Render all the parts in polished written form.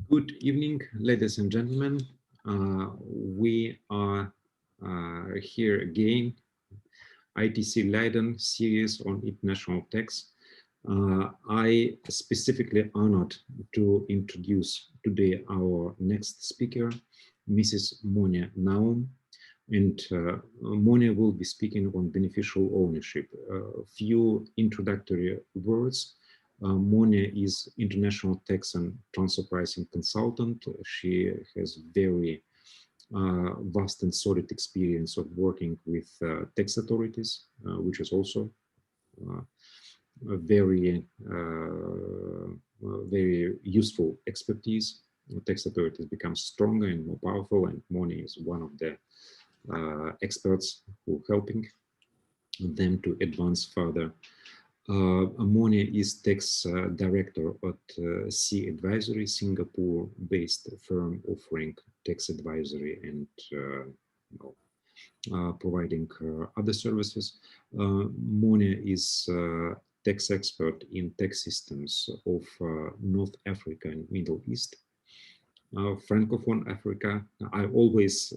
Good evening, ladies and gentlemen. We are here again, ITC Leiden series on international tax. I specifically honored to introduce today our next speaker, Mrs. Monia Naoum. And Monia will be speaking on beneficial ownership. A few introductory words. Monia is international tax and transfer pricing consultant. She has very vast and solid experience of working with tax authorities, which is also a very useful expertise. Tax authorities become stronger and more powerful, and Monia is one of the experts who are helping them to advance further. Monia is tax director at C Advisory, Singapore-based firm offering tax advisory and providing other services. Monia is tax expert in tax systems of North Africa and Middle East. Francophone Africa. I always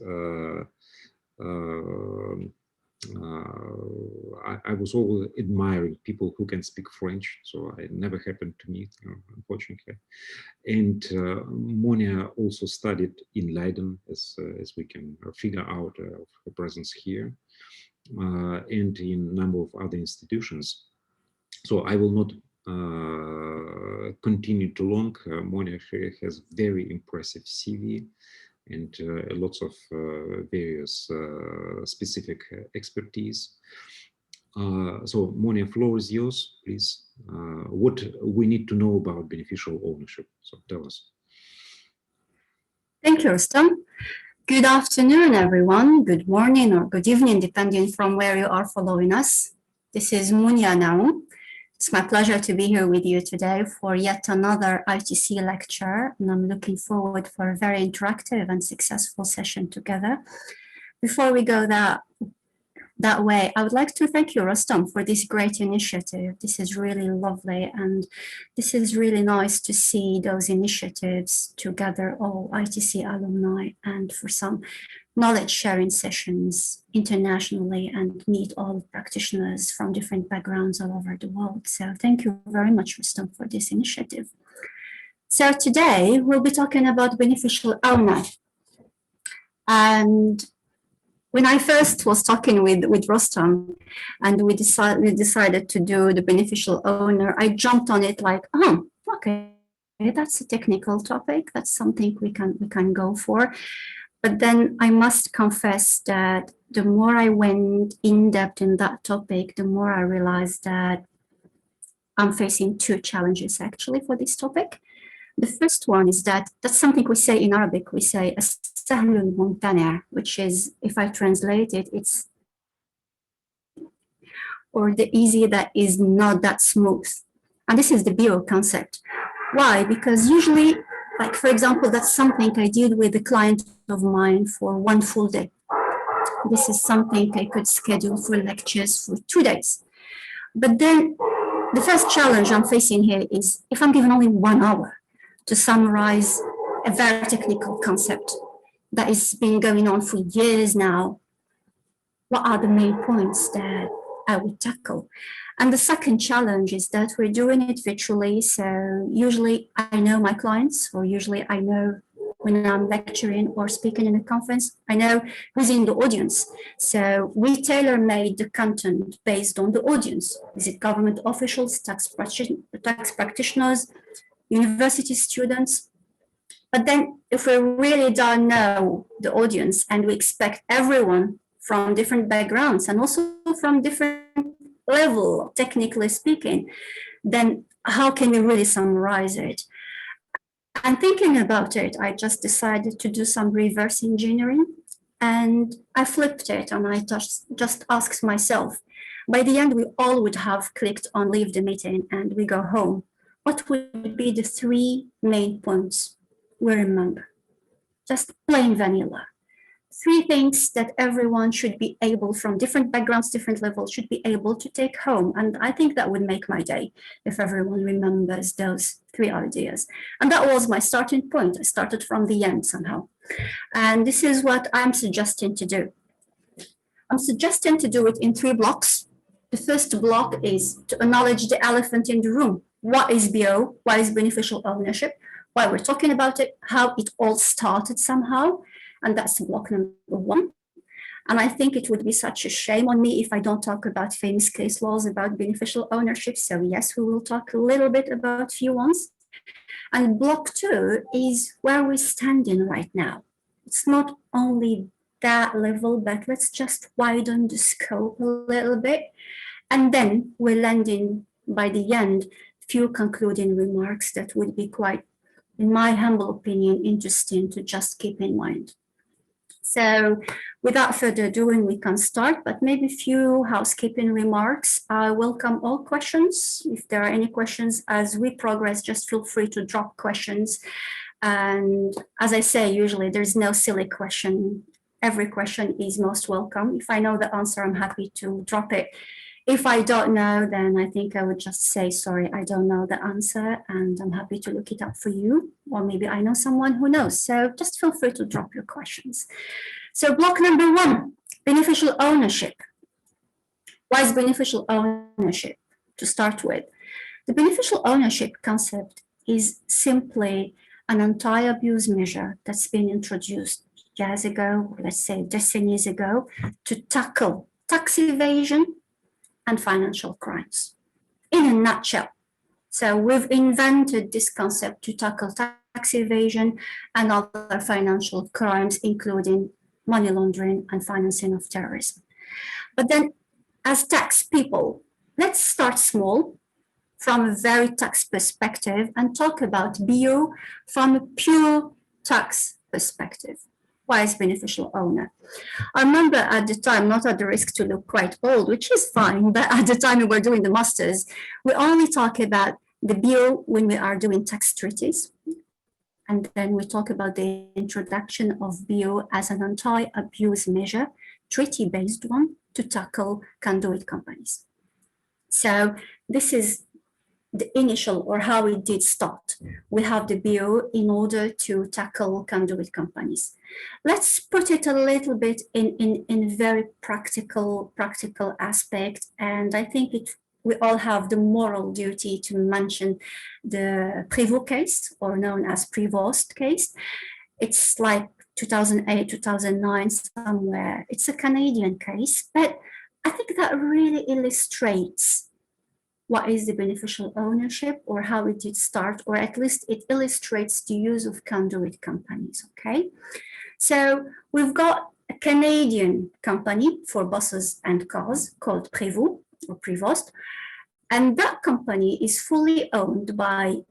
I was always admiring people who can speak French, so it never happened to me, unfortunately. And Monia also studied in Leiden, as we can figure out her presence here, and in a number of other institutions. So I will not continue too long. Monia has very impressive CV and lots of various specific expertise. So Monia, floor is yours, please. What we need to know about beneficial ownership, so tell us. Thank you, Rustam. Good afternoon, everyone. Good morning or good evening, depending from where you are following us. This is Monia Naoum. It's my pleasure to be here with you today for yet another ITC lecture, and I'm looking forward for a very interactive and successful session together. Before we go that way, I would like to thank you, Rustam, for this great initiative. This is really lovely, and this is really nice to see those initiatives to gather all ITC alumni and for some knowledge sharing sessions internationally and meet all practitioners from different backgrounds all over the world. So thank you very much, Rustam, for this initiative. So today we'll be talking about beneficial owner. And when I first was talking with Rustam and we decided to do the beneficial owner, I jumped on it like, oh, okay, that's a technical topic. That's something we can go for. But then I must confess that the more I went in depth in that topic, the more I realized that I'm facing two challenges actually for this topic. The first one is that that's something we say in Arabic. We say as-sahlul mumtani', which is, if I translate it, it's or the easy that is not that smooth. And this is the BO concept. Why? Because usually, like for example, that's something I did with a client of mine for one full day. This is something I could schedule for lectures for 2 days. But then the first challenge I'm facing here is if I'm given only 1 hour to summarize a very technical concept that has been going on for years now, what are the main points that I would tackle? And the second challenge is that we're doing it virtually. So usually I know my clients, or usually I know when I'm lecturing or speaking in a conference, I know who's in the audience. So we tailor-made the content based on the audience. Is it government officials, tax practitioners, university students? But then if we really don't know the audience and we expect everyone from different backgrounds and also from different level, technically speaking, then how can we really summarize it? And thinking about it, I just decided to do some reverse engineering, and I flipped it and I just asked myself, by the end we all would have clicked on leave the meeting and we go home. What would be the 3 main points we remember? Just plain vanilla. 3 things that everyone should be able, from different backgrounds, different levels, should be able to take home. And I think that would make my day if everyone remembers those 3 ideas. And that was my starting point. I started from the end somehow. And this is what I'm suggesting to do. I'm suggesting to do it in 3 blocks. The first block is to acknowledge the elephant in the room. What is BO? What is beneficial ownership? Why we're talking about it, how it all started somehow. And that's block number 1. And I think it would be such a shame on me if I don't talk about famous case laws about beneficial ownership. So yes, we will talk a little bit about few ones. And block 2 is where we're standing right now. It's not only that level, but let's just widen the scope a little bit. And then we're landing by the end, few concluding remarks that would be quite, in my humble opinion, interesting to just keep in mind. So without further ado, we can start, but maybe a few housekeeping remarks. I welcome all questions. If there are any questions as we progress, just feel free to drop questions. And as I say, usually there's no silly question. Every question is most welcome. If I know the answer, I'm happy to drop it. If I don't know, then I think I would just say, sorry, I don't know the answer, and I'm happy to look it up for you, or maybe I know someone who knows. So just feel free to drop your questions. So block number 1, beneficial ownership. Why is beneficial ownership? To start with, the beneficial ownership concept is simply an anti-abuse measure that's been introduced years ago, or let's say decades ago, to tackle tax evasion and financial crimes, in a nutshell. So we've invented this concept to tackle tax evasion and other financial crimes, including money laundering and financing of terrorism. But then, as tax people, let's start small from a very tax perspective and talk about BO from a pure tax perspective. Why is beneficial owner? I remember at the time, not at the risk to look quite old, which is fine, but at the time we were doing the masters, we only talk about the BO when we are doing tax treaties. And then we talk about the introduction of BO as an anti-abuse measure, treaty-based one, to tackle conduit companies. So this is the initial, or how it did start. We have the BO in order to tackle conduit companies. Let's put it a little bit in very practical aspect, and I think we all have the moral duty to mention the Prévost case, or known as Prévost case. It's like 2008, 2009, somewhere. It's a Canadian case, but I think that really illustrates what is the beneficial ownership, or how it did start, or at least it illustrates the use of conduit companies, okay? So we've got a Canadian company for buses and cars called Prévost, or Prévost, and that company is fully owned by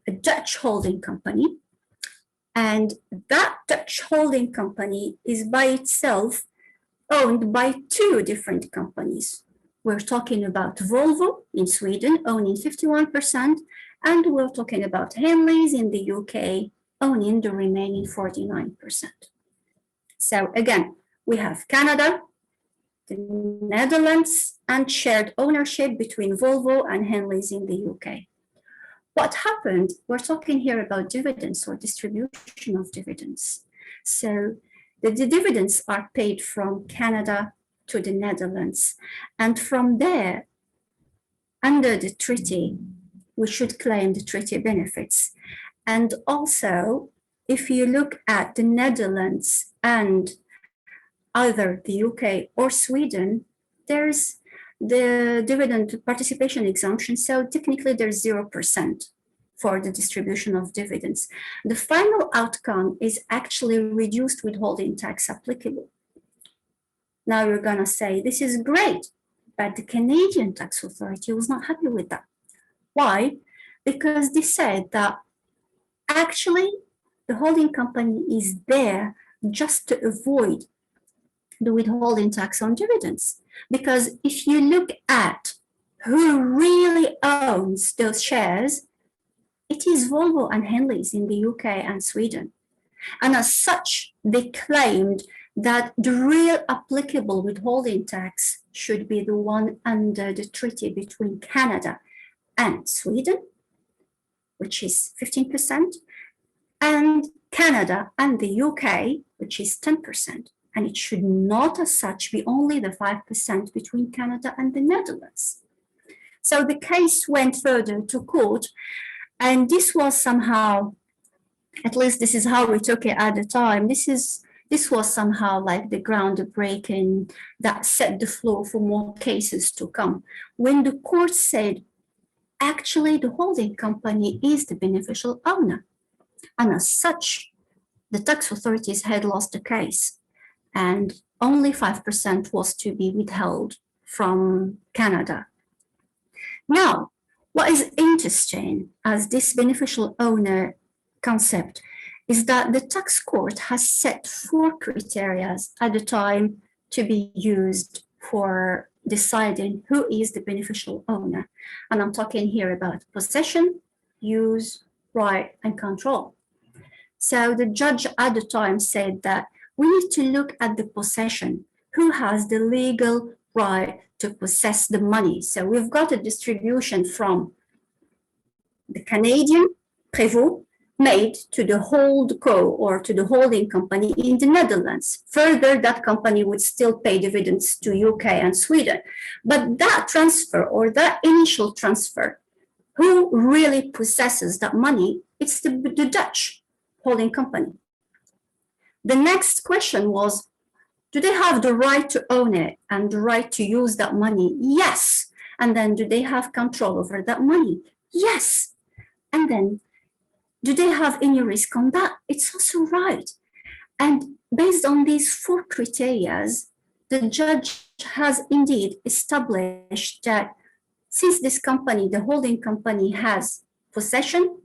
a Dutch holding company, and that Dutch holding company is by itself owned by 2 different companies. We're talking about Volvo in Sweden owning 51%, and we're talking about Henleys in the UK owning the remaining 49%. So again, we have Canada, the Netherlands, and shared ownership between Volvo and Henleys in the UK. What happened? We're talking here about dividends, or distribution of dividends. So the dividends are paid from Canada to the Netherlands. And from there, under the treaty, we should claim the treaty benefits. And also, if you look at the Netherlands and either the UK or Sweden, there's the dividend participation exemption. So technically there's 0% for the distribution of dividends. The final outcome is actually reduced withholding tax applicable. Now you're gonna say, this is great, but the Canadian tax authority was not happy with that. Why? Because they said that actually the holding company is there just to avoid the withholding tax on dividends. Because if you look at who really owns those shares, it is Volvo and Henleys in the UK and Sweden. And as such, they claimed that the real applicable withholding tax should be the one under the treaty between Canada and Sweden, which is 15%, and Canada and the UK, which is 10%. And it should not as such be only the 5% between Canada and the Netherlands. So the case went further to court, and this was somehow, at least this is how we took it at the time, this was somehow like the groundbreaking that set the floor for more cases to come. When the court said, actually, the holding company is the beneficial owner. And as such, the tax authorities had lost the case, and only 5% was to be withheld from Canada. Now, what is interesting as this beneficial owner concept is that the tax court has set 4 criteria at the time to be used for deciding who is the beneficial owner. And I'm talking here about possession, use, right, and control. So the judge at the time said that we need to look at the possession, who has the legal right to possess the money. So we've got a distribution from the Canadian prévôt made to the holdco or to the holding company in the Netherlands. Further, that company would still pay dividends to UK and Sweden. But that transfer or that initial transfer, who really possesses that money? It's the Dutch holding company. The next question was, do they have the right to own it and the right to use that money? Yes. And then do they have control over that money? Yes. And then do they have any risk on that? It's also right. And based on these 4 criteria, the judge has indeed established that since this company, the holding company, has possession,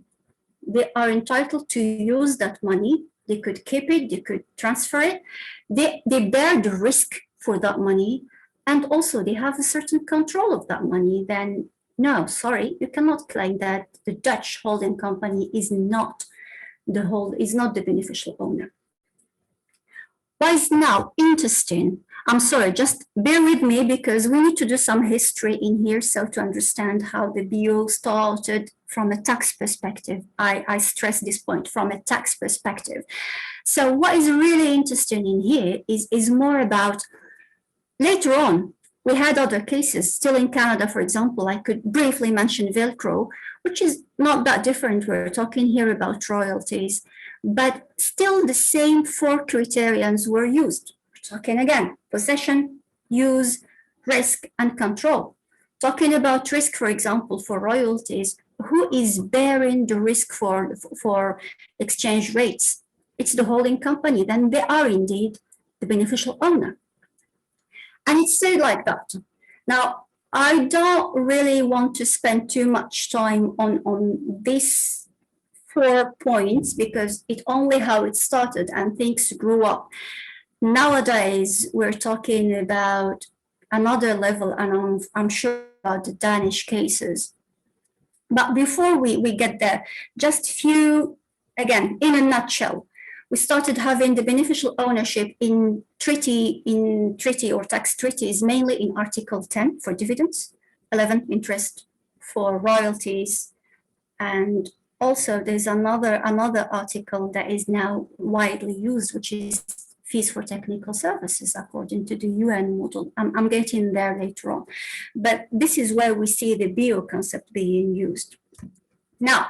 they are entitled to use that money. They could keep it, they could transfer it. They bear the risk for that money, and also they have a certain control of that money. Then no, sorry, you cannot claim that the Dutch holding company is not the beneficial owner. What is now interesting, I'm sorry, just bear with me because we need to do some history in here so to understand how the BO started from a tax perspective. I stress this point, from a tax perspective. So what is really interesting in here is more about later on. We had other cases still in Canada, for example. I could briefly mention Velcro, which is not that different. We're talking here about royalties, but still the same 4 criterions were used. We're talking again, possession, use, risk, and control. Talking about risk, for example, for royalties, who is bearing the risk for exchange rates? It's the holding company. Then they are indeed the beneficial owner. And it's said like that. Now, I don't really want to spend too much time on these 4 points because it's only how it started and things grew up. Nowadays, we're talking about another level, and I'm sure about the Danish cases. But before we get there, just few, again, in a nutshell, we started having the beneficial ownership in treaty or tax treaties, mainly in Article 10 for dividends, 11 interest for royalties, and also there's another article that is now widely used, which is fees for technical services according to the UN model. I'm getting there later on, but this is where we see the BO concept being used. Now,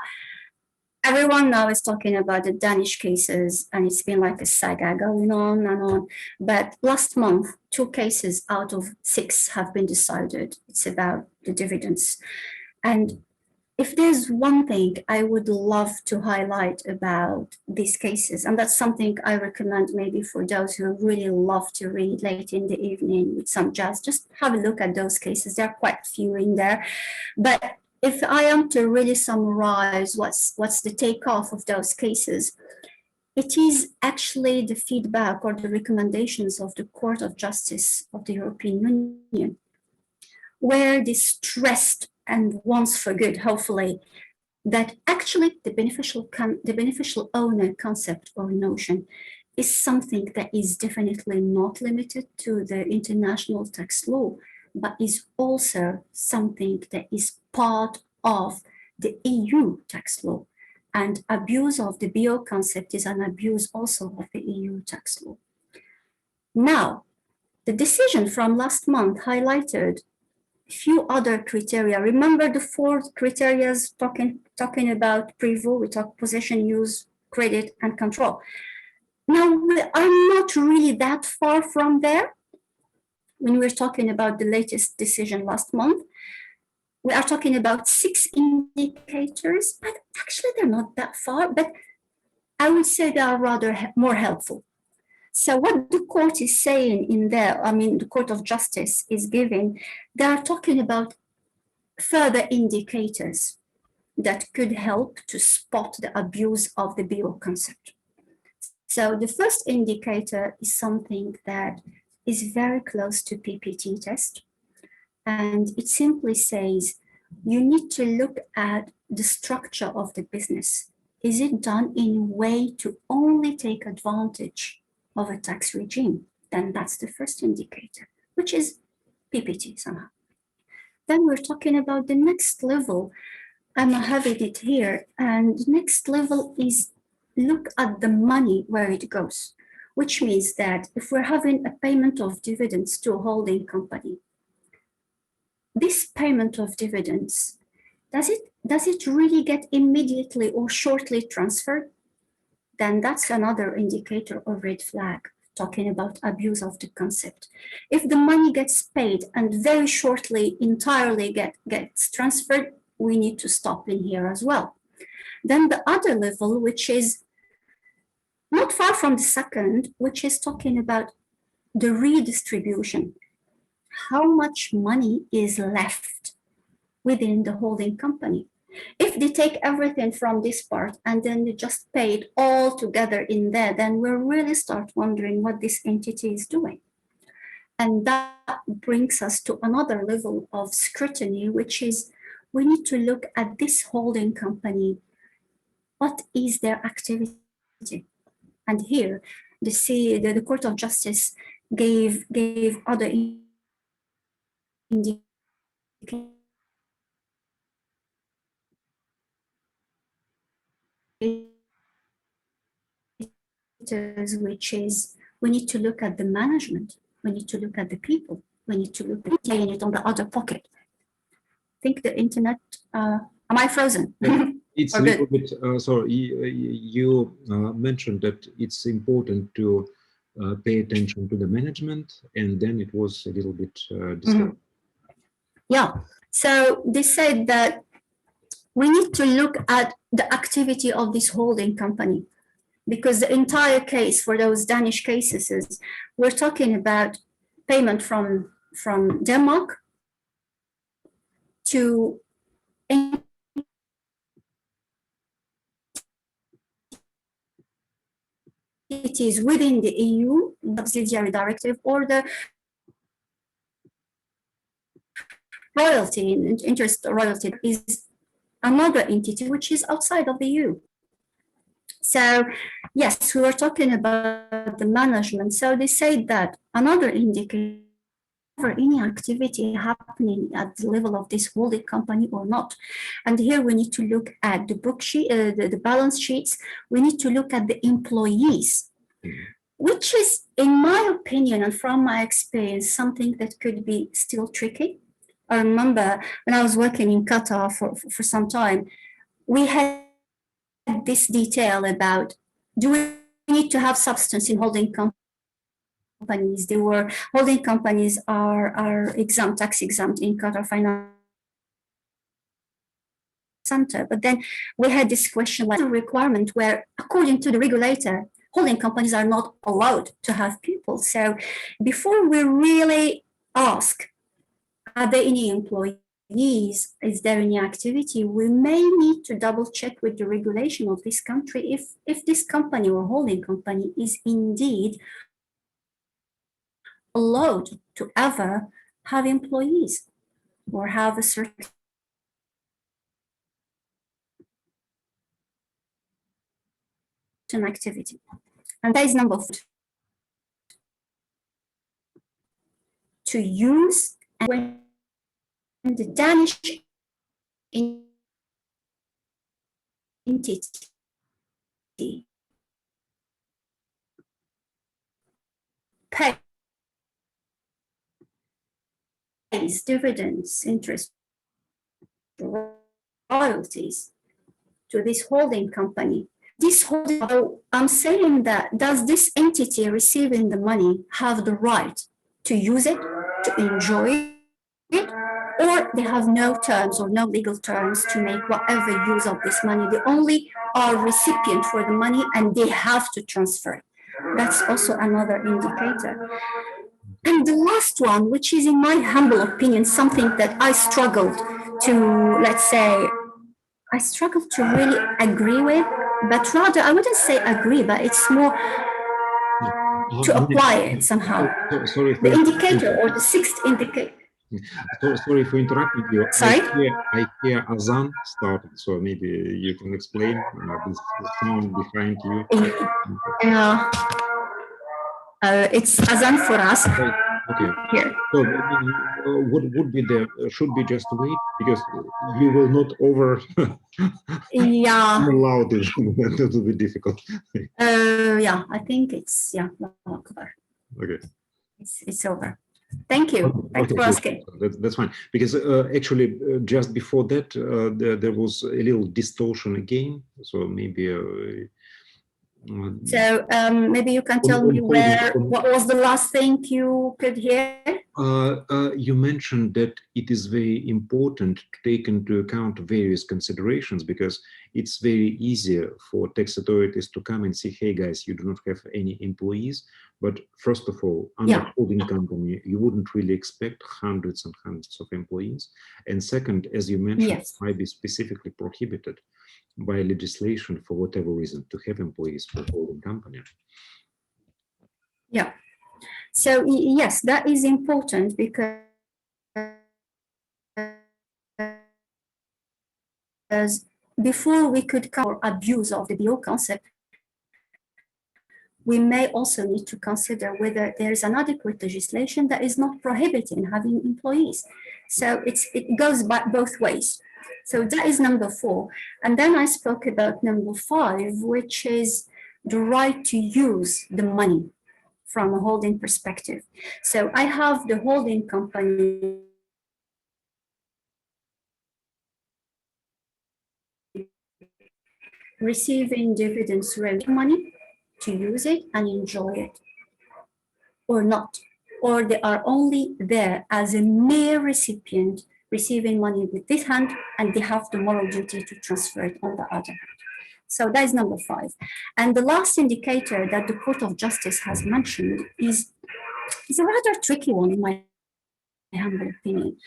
everyone now is talking about the Danish cases, and it's been like a saga going on and on. But last month, 2 cases out of 6 have been decided. It's about the dividends. And if there's one thing I would love to highlight about these cases, and that's something I recommend maybe for those who really love to read late in the evening with some jazz, just have a look at those cases. There are quite a few in there. But if I am to really summarize what's the takeoff of those cases, it is actually the feedback or the recommendations of the Court of Justice of the European Union, where they stressed, and once for good, hopefully, that actually the beneficial owner concept or notion is something that is definitely not limited to the international tax law, but is also something that is part of the EU tax law. And abuse of the BO concept is an abuse also of the EU tax law. Now, the decision from last month highlighted a few other criteria. Remember the four criteria talking about preview, we talk possession, use, credit, and control. Now, we are not really that far from there when we're talking about the latest decision last month. We are talking about 6 indicators, but actually they're not that far, but I would say they are rather more helpful. So what the court is saying in there, I mean, the Court of Justice is giving, they are talking about further indicators that could help to spot the abuse of the BO concept. So the first indicator is something that is very close to PPT test. And it simply says, you need to look at the structure of the business. Is it done in a way to only take advantage of a tax regime? Then that's the first indicator, which is PPT somehow. Then we're talking about the next level. I'm having it here. And the next level is look at the money where it goes, which means that if we're having a payment of dividends to a holding company, this payment of dividends, does it really get immediately or shortly transferred? Then that's another indicator or red flag, talking about abuse of the concept. If the money gets paid and very shortly entirely gets transferred, we need to stop in here as well. Then the other level, which is not far from the second, which is talking about the redistribution. How much money is left within the holding company? If they take everything from this part and then they just pay it all together in there, then we'll really start wondering what this entity is doing. And that brings us to another level of scrutiny, which is we need to look at this holding company. What is their activity? And here, the Court of Justice gave other indicators, which is we need to look at the management, we need to look at the people, we need to look at it on the other pocket. I think the internet, am I frozen? It's a little bit, sorry, you mentioned that it's important to pay attention to the management, and then it was a little bit disturbed. Yeah, so they said that we need to look at the activity of this holding company, because the entire case for those Danish cases is we're talking about payment from Denmark to entities within the EU subsidiary directive, or the royalty, interest royalty is another entity which is outside of the EU. So yes, we were talking about the management. So they say that another indicator for any activity happening at the level of this holding company or not. And here we need to look at the book sheet, the balance sheets. We need to look at the employees, which is, in my opinion and from my experience, something that could be still tricky. I remember when I was working in Qatar for some time, we had this detail about, do we need to have substance in holding companies? They were, holding companies are exempt, tax exempt in Qatar Finance Center. But then we had this question, like a requirement where, according to the regulator, holding companies are not allowed to have people. So before we really ask, are there any employees? Is there any activity? We may need to double check with the regulation of this country if this company or holding company is indeed allowed to ever have employees or have a certain activity. And that is number 4. To use, and when the Danish entity pays dividends, interest, royalties to this holding company. This holding, I'm saying that, does this entity receiving the money have the right to use it, to enjoy it, or they have no terms or no legal terms to make whatever use of this money? They only are recipient for the money and they have to transfer it. That's also another indicator. And the last one, which is in my humble opinion, something that I struggled to, let's say, I struggled to really agree with, but rather, I wouldn't say agree, but it's more to apply it somehow. Sorry, the indicator or the 6th indicator. Sorry for interrupting you. Sorry? I hear Azan started, so maybe you can explain this sound behind you. It's Azan for us. Okay. Here. So would be should be just wait, because you will not over Yeah. allow this. That will be difficult. Yeah, I think it's Okay. It's over. Thank you. Thanks for asking. That's fine, because actually just before that there was a little distortion again. So maybe. So maybe you can tell me what was the last thing you could hear? You mentioned that it is very important to take into account various considerations, because it's very easy for tax authorities to come and say, hey guys, you do not have any employees. But first of all, under holding company, you wouldn't really expect hundreds and hundreds of employees. And second, as you mentioned, it might be specifically prohibited by legislation for whatever reason to have employees for holding company. Yeah. So yes, that is important, because before we could cover abuse of the BO concept, we may also need to consider whether there is an adequate legislation that is not prohibiting having employees. So it goes back both ways. So that is number 4. And then I spoke about number 5, which is the right to use the money from a holding perspective. So I have the holding company receiving dividends, money to use it and enjoy it, or not, or they are only there as a mere recipient receiving money with this hand, and they have the moral duty to transfer it on the other hand. So that is number 5. And the last indicator that the Court of Justice has mentioned is a rather tricky one, in my humble opinion,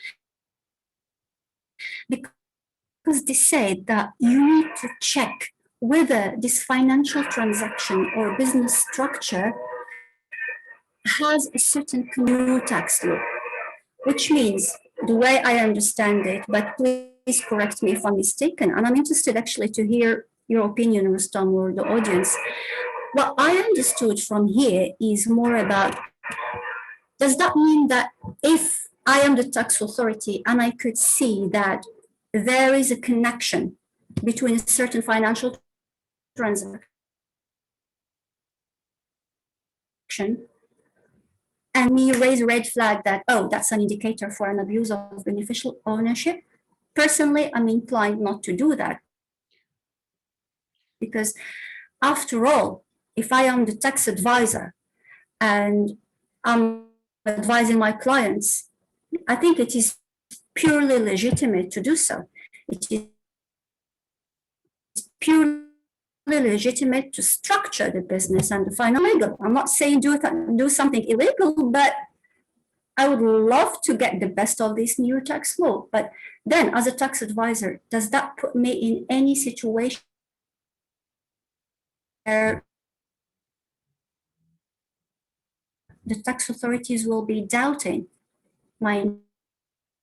because they say that you need to check whether this financial transaction or business structure has a certain new tax law, which means, the way I understand it, but please correct me if I'm mistaken, and I'm interested actually to hear your opinion, Rustam, or the audience. What I understood from here is more about, does that mean that if I am the tax authority and I could see that there is a connection between a certain financial transaction and me raise a red flag that, oh, that's an indicator for an abuse of beneficial ownership, personally, I'm inclined not to do that. Because after all, if I am the tax advisor and I'm advising my clients, I think it is purely legitimate to do so. It is purely legitimate to structure the business and the financial legal. I'm not saying do something illegal, but I would love to get the best of this new tax law. But then, as a tax advisor, does that put me in any situation where the tax authorities will be doubting my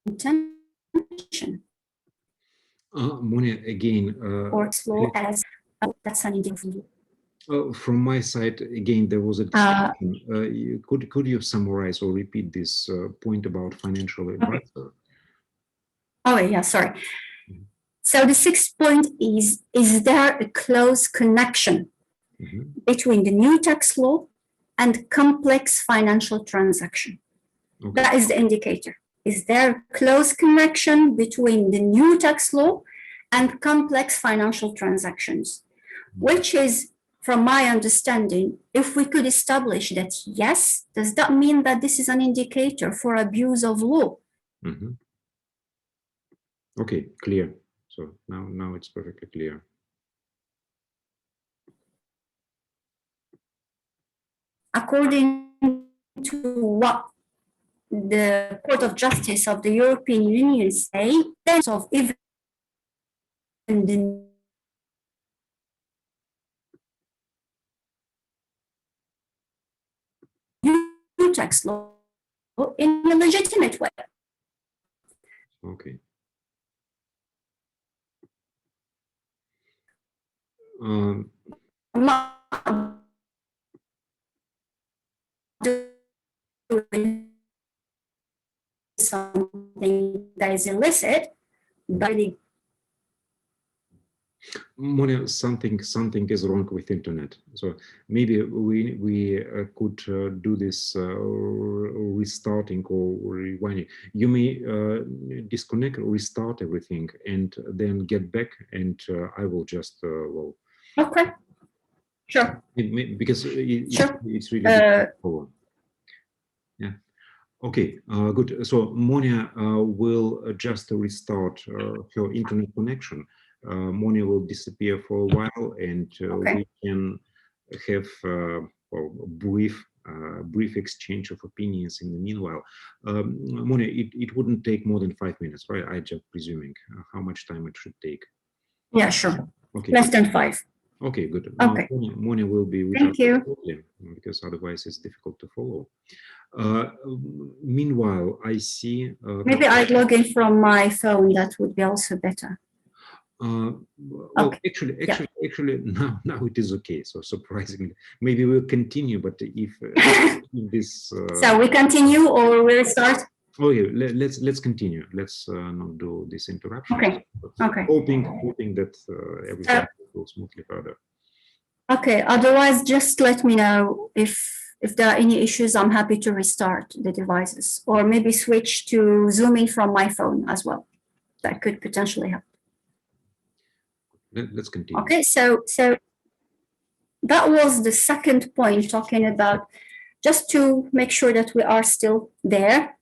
intention? Monia, again, or law as that's an individual. From my side, again, there was a discussion. Could you summarize or repeat this point about financial advisor? Oh, yeah, sorry. So the sixth point is there a close connection between the new tax law and complex financial transaction? Okay. That is the indicator. Is there a close connection between the new tax law and complex financial transactions? Which is, from my understanding, if we could establish that yes, does that mean that this is an indicator for abuse of law? Okay, clear. So now it's perfectly clear. According to what the Court of Justice of the European Union say, in terms of even the new tax law in a legitimate way. Okay. Doing something that is illicit, but Monia, something is wrong with internet. So maybe we could do this restarting or rewinding. You may disconnect, restart everything, and then get back, and I will just well. Okay. Sure. Because sure. It's really difficult. Yeah. Okay, good. So Monia will just restart her internet connection. Monia will disappear for a while, and we can have a brief exchange of opinions in the meanwhile. Monia, it wouldn't take more than 5 minutes, right? I'm just presuming how much time it should take. Yeah, sure. Okay. Less than 5. Okay, good. Okay. Monia will be with us shortly, because otherwise it's difficult to follow. Meanwhile, I see. Maybe I'd log in from my phone. That would be also better. Well, actually, now it is okay. So surprisingly, maybe we'll continue. But if this, so we continue or we'll start. Oh yeah, let's continue. Let's not do this interruption. Okay. Okay. Hoping that everything will smoothly further. Okay. Otherwise, just let me know if there are any issues. I'm happy to restart the devices or maybe switch to Zooming from my phone as well. That could potentially help. Let's continue. Okay. So that was the second point, talking about, just to make sure that we are still there.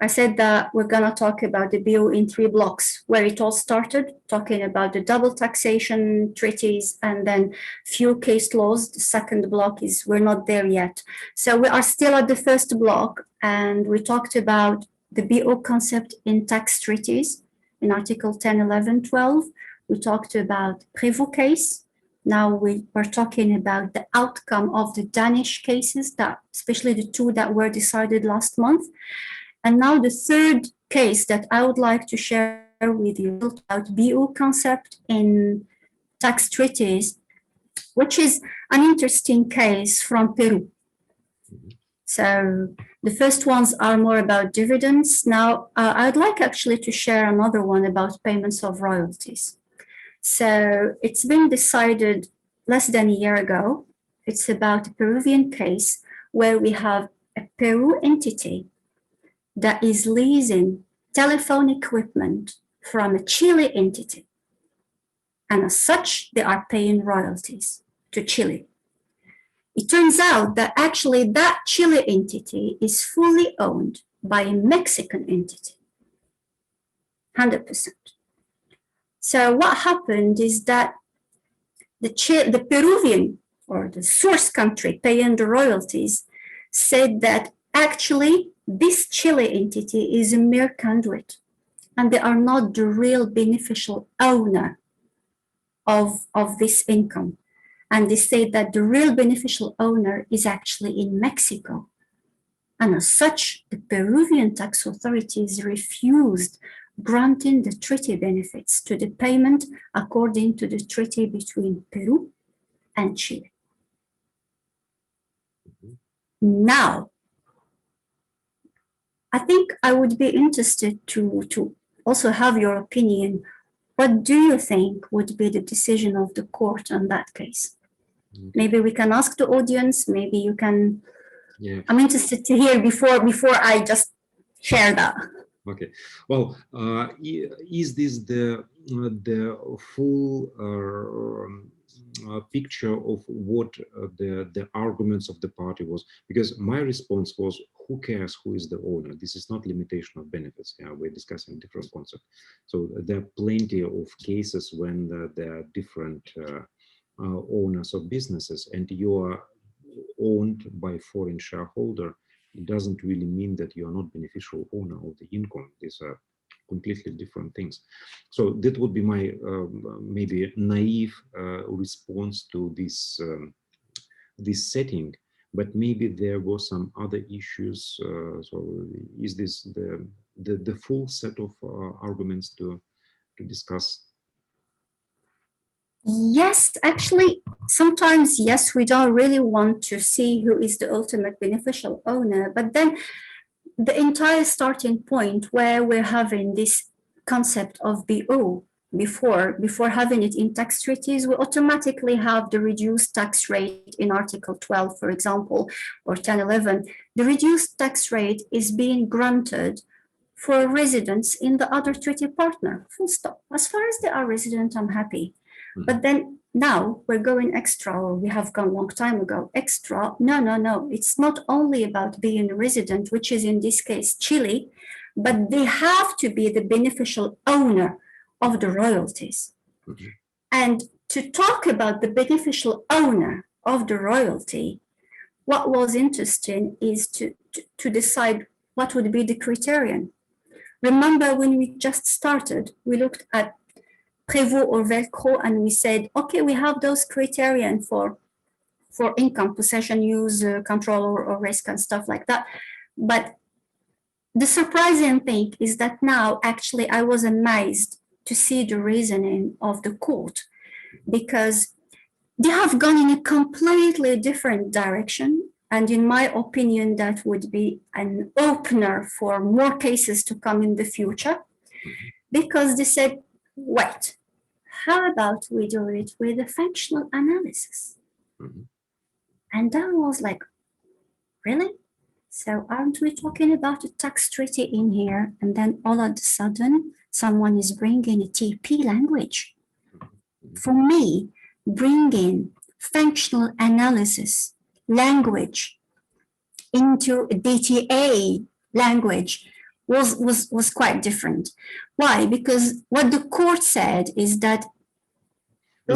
I said that we're going to talk about the bill in 3 blocks, where it all started, talking about the double taxation treaties and then few case laws. The second block is we're not there yet. So we are still at the first block, and we talked about the BO concept in tax treaties in Article 10, 11, 12. We talked about Prévost case. Now we are talking about the outcome of the Danish cases, that especially the 2 that were decided last month. And now the third case that I would like to share with you about BO concept in tax treaties, which is an interesting case from Peru. So the first ones are more about dividends. Now, I'd like actually to share another one about payments of royalties. So it's been decided less than a year ago. It's about a Peruvian case where we have a Peru entity that is leasing telephone equipment from a Chile entity. And as such, they are paying royalties to Chile. It turns out that actually that Chile entity is fully owned by a Mexican entity, 100%. So what happened is that the Peruvian, or the source country paying the royalties, said that actually this Chile entity is a mere conduit, and they are not the real beneficial owner of this income. And they say that the real beneficial owner is actually in Mexico. And as such, the Peruvian tax authorities refused granting the treaty benefits to the payment according to the treaty between Peru and Chile. Now, I think I would be interested to also have your opinion. What do you think would be the decision of the court on that case? Okay. Maybe we can ask the audience, maybe you can. Yeah. I'm interested to hear before I just share that. Okay. Well, is this the full picture of what the arguments of the party was? Because my response was, who cares who is the owner? This is not limitation of benefits. Yeah, we're discussing different concepts. So there are plenty of cases when there are different owners of businesses, and you are owned by foreign shareholder. It doesn't really mean that you are not beneficial owner of the income. These are completely different things. So that would be my maybe naive response to this this setting. But maybe there were some other issues. So is this the full set of arguments to discuss? Yes, actually, sometimes, yes, we don't really want to see who is the ultimate beneficial owner, but then the entire starting point where we're having this concept of BO before having it in tax treaties, we automatically have the reduced tax rate in Article 12, for example, or 1011. The reduced tax rate is being granted for residents in the other treaty partner, full stop. As far as they are resident, I'm happy. But then now we're going extra, or we have gone a long time ago, extra. No. It's not only about being a resident, which is in this case Chile, but they have to be the beneficial owner of the royalties. Mm-hmm. And to talk about the beneficial owner of the royalty, what was interesting is to decide what would be the criterion. Remember when we just started, we looked at Prévost or Velcro, and we said, okay, we have those criteria for income, possession, use, control, or risk, and stuff like that. But the surprising thing is that now, actually, I was amazed to see the reasoning of the court, because they have gone in a completely different direction. And in my opinion, that would be an opener for more cases to come in the future, because they said, wait, how about we do it with a functional analysis? Mm-hmm. And that was like, really? So aren't we talking about a tax treaty in here? And then all of a sudden, someone is bringing a TP language. Mm-hmm. For me, bringing functional analysis language into a DTA language was quite different. Why? Because what the court said is that do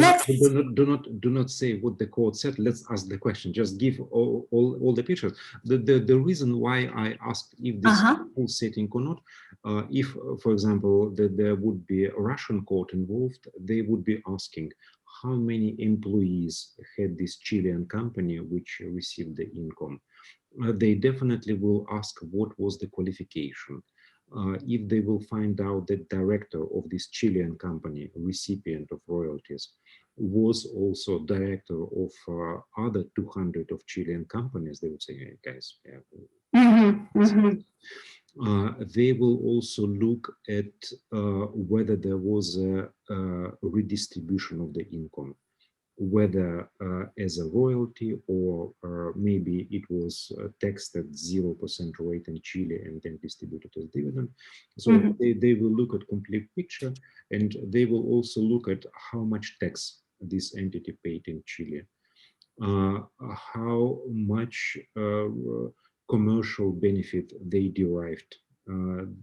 not say what the court said. Let's ask the question. Just give all the pictures. The reason why I asked if this full setting or not, if, for example, there would be a Russian court involved, they would be asking how many employees had this Chilean company which received the income. They definitely will ask what was the qualification. If they will find out that director of this Chilean company, recipient of royalties, was also director of other 200 of Chilean companies, they would say, hey, guys, yeah. They will also look at whether there was a redistribution of the income, whether as a royalty or maybe it was taxed at 0% rate in Chile and then distributed as dividend. So they will look at complete picture, and they will also look at how much tax this entity paid in Chile, how much commercial benefit they derived.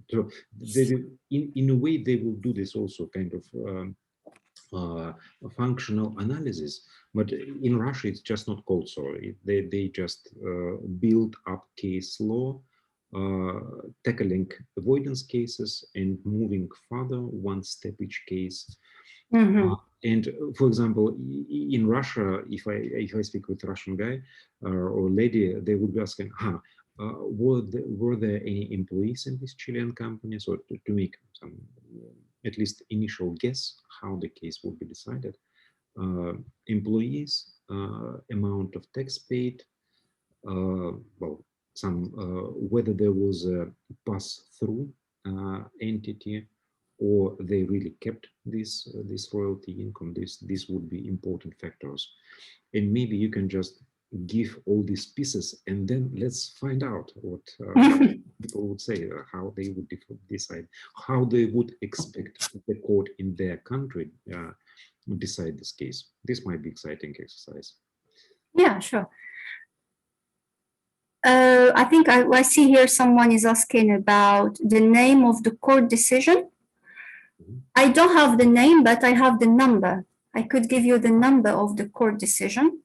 So they, in a way, they will do this also kind of functional analysis, but in Russia it's just not called so. They just build up case law, tackling avoidance cases and moving further one step each case. And for example, in Russia, if I speak with Russian guy or lady, they would be asking, were there any employees in this Chilean company? So to make some at least initial guess how the case will be decided. Employees, amount of tax paid, well, some whether there was a pass-through entity, or they really kept this royalty income. This would be important factors, and maybe you can just give all these pieces, and then let's find out what people would say, how they would decide, how they would expect the court in their country decide this case. This might be exciting exercise. Yeah, sure. I think I see here someone is asking about the name of the court decision. I don't have the name, but I have the number. I could give you the number of the court decision.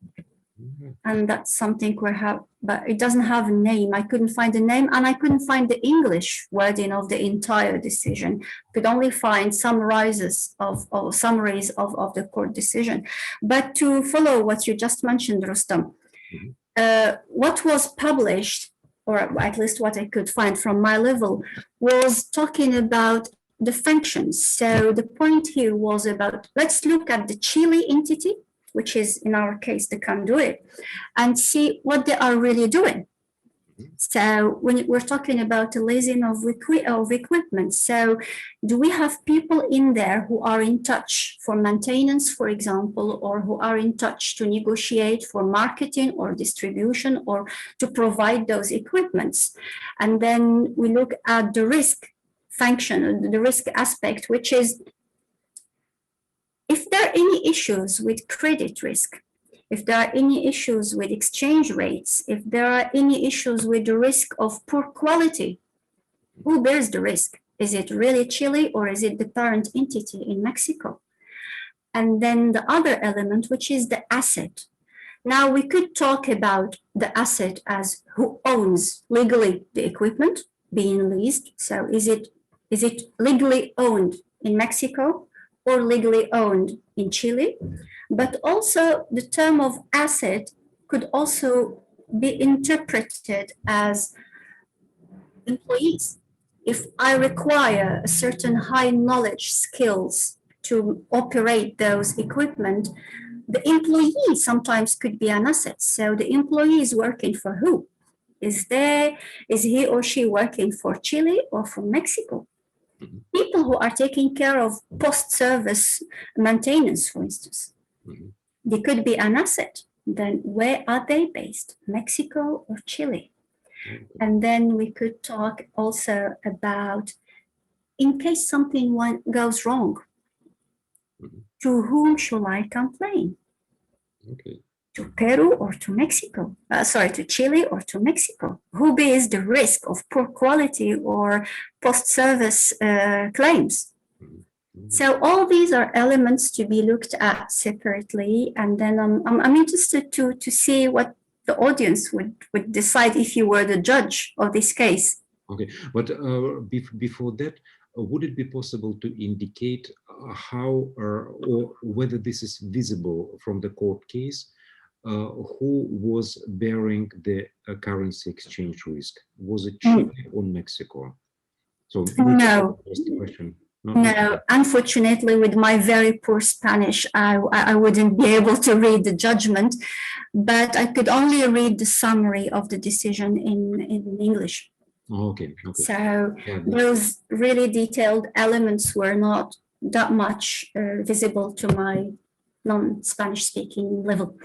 And that's something we have, but it doesn't have a name. I couldn't find the name, and I couldn't find the English wording of the entire decision. Could only find summaries of the court decision. But to follow what you just mentioned, Rustam, what was published, or at least what I could find from my level, was talking about the functions. So the point here was about, let's look at the Chile entity, which is in our case the conduit, and see what they are really doing. So when we're talking about the leasing of equipment, so do we have people in there who are in touch for maintenance, for example, or who are in touch to negotiate for marketing or distribution or to provide those equipments? And then we look at the risk function, the risk aspect, which is if there are any issues with credit risk, if there are any issues with exchange rates, if there are any issues with the risk of poor quality, who bears the risk? Is it really Chile, or is it the parent entity in Mexico? And then the other element, which is the asset. Now we could talk about the asset as who owns legally the equipment being leased. So is it legally owned in Mexico or legally owned in Chile? But also the term of asset could also be interpreted as employees. If I require a certain high knowledge skills to operate those equipment, the employee sometimes could be an asset. So the employee is working for who? Is he or she working for Chile or for Mexico? People who are taking care of post-service maintenance, for instance, they could be an asset. Then where are they based? Mexico or Chile? And then we could talk also about, in case something goes wrong, to whom shall I complain? To Peru or to Mexico? To Chile or to Mexico? Who bears the risk of poor quality or post-service claims? So all these are elements to be looked at separately, and then I'm interested to see what the audience would decide if you were the judge of this case. Okay, but before that, would it be possible to indicate how or whether this is visible from the court case? Who was bearing the currency exchange risk? Was it Chile or Mexico? So no. Question. No, unfortunately, with my very poor Spanish, I wouldn't be able to read the judgment, but I could only read the summary of the decision in English. Okay. So those really detailed elements were not that much visible to my non-Spanish speaking level.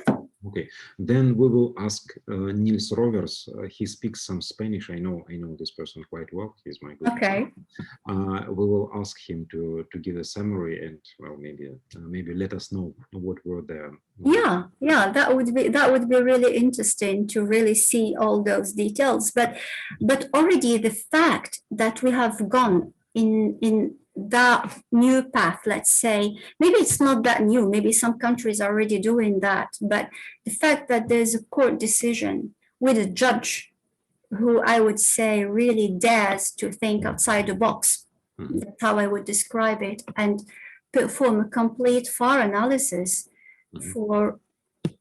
Okay, then we will ask Nils Rovers. He speaks some Spanish. I know this person quite well. He's my good friend. We will ask him to give a summary and, well, maybe let us know what were the. Yeah, that would be really interesting to really see all those details. But already the fact that we have gone in that new path, let's say, maybe it's not that new, maybe some countries are already doing that, but the fact that there's a court decision with a judge who I would say really dares to think outside the box, that's how I would describe it, and perform a complete FAR analysis for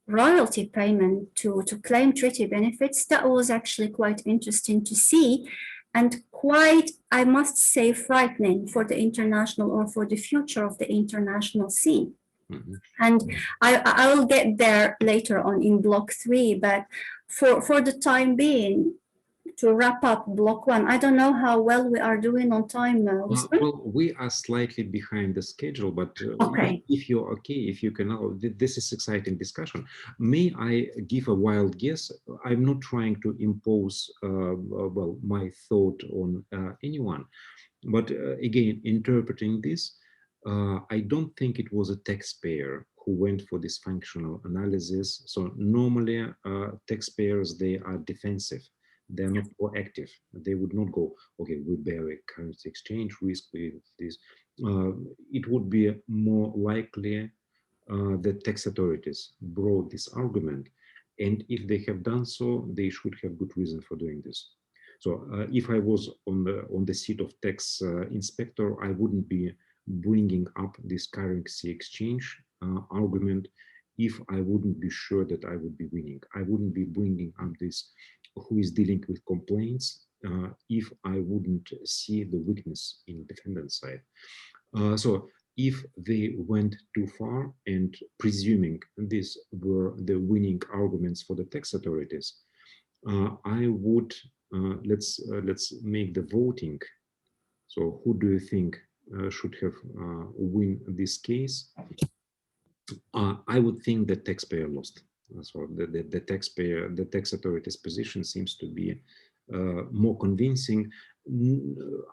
royalty payment to claim treaty benefits, that was actually quite interesting to see. And quite, I must say, frightening for the international or for the future of the international scene. And I will get there later on in block 3, but for the time being, to wrap up block one, I don't know how well we are doing on time now. Well, we are slightly behind the schedule, but Okay. if you're okay, if you can, this is exciting discussion. May I give a wild guess? I'm not trying to impose, well, my thought on anyone, but again, interpreting this, I don't think it was a taxpayer who went for this functional analysis. So normally taxpayers, they are defensive. They're not proactive. They would not go, okay, we bear a currency exchange risk with this. It would be more likely that tax authorities brought this argument. And if they have done so, they should have good reason for doing this. So if I was on the seat of tax inspector, I wouldn't be bringing up this currency exchange argument if I wouldn't be sure that I would be winning. I wouldn't be bringing up this who is dealing with complaints if I wouldn't see the weakness in defendant side. So if they went too far, and presuming these were the winning arguments for the tax authorities, I would let's make the voting. So who do you think should have win this case? I would think the taxpayer lost. So the taxpayer, the tax authorities' position seems to be more convincing.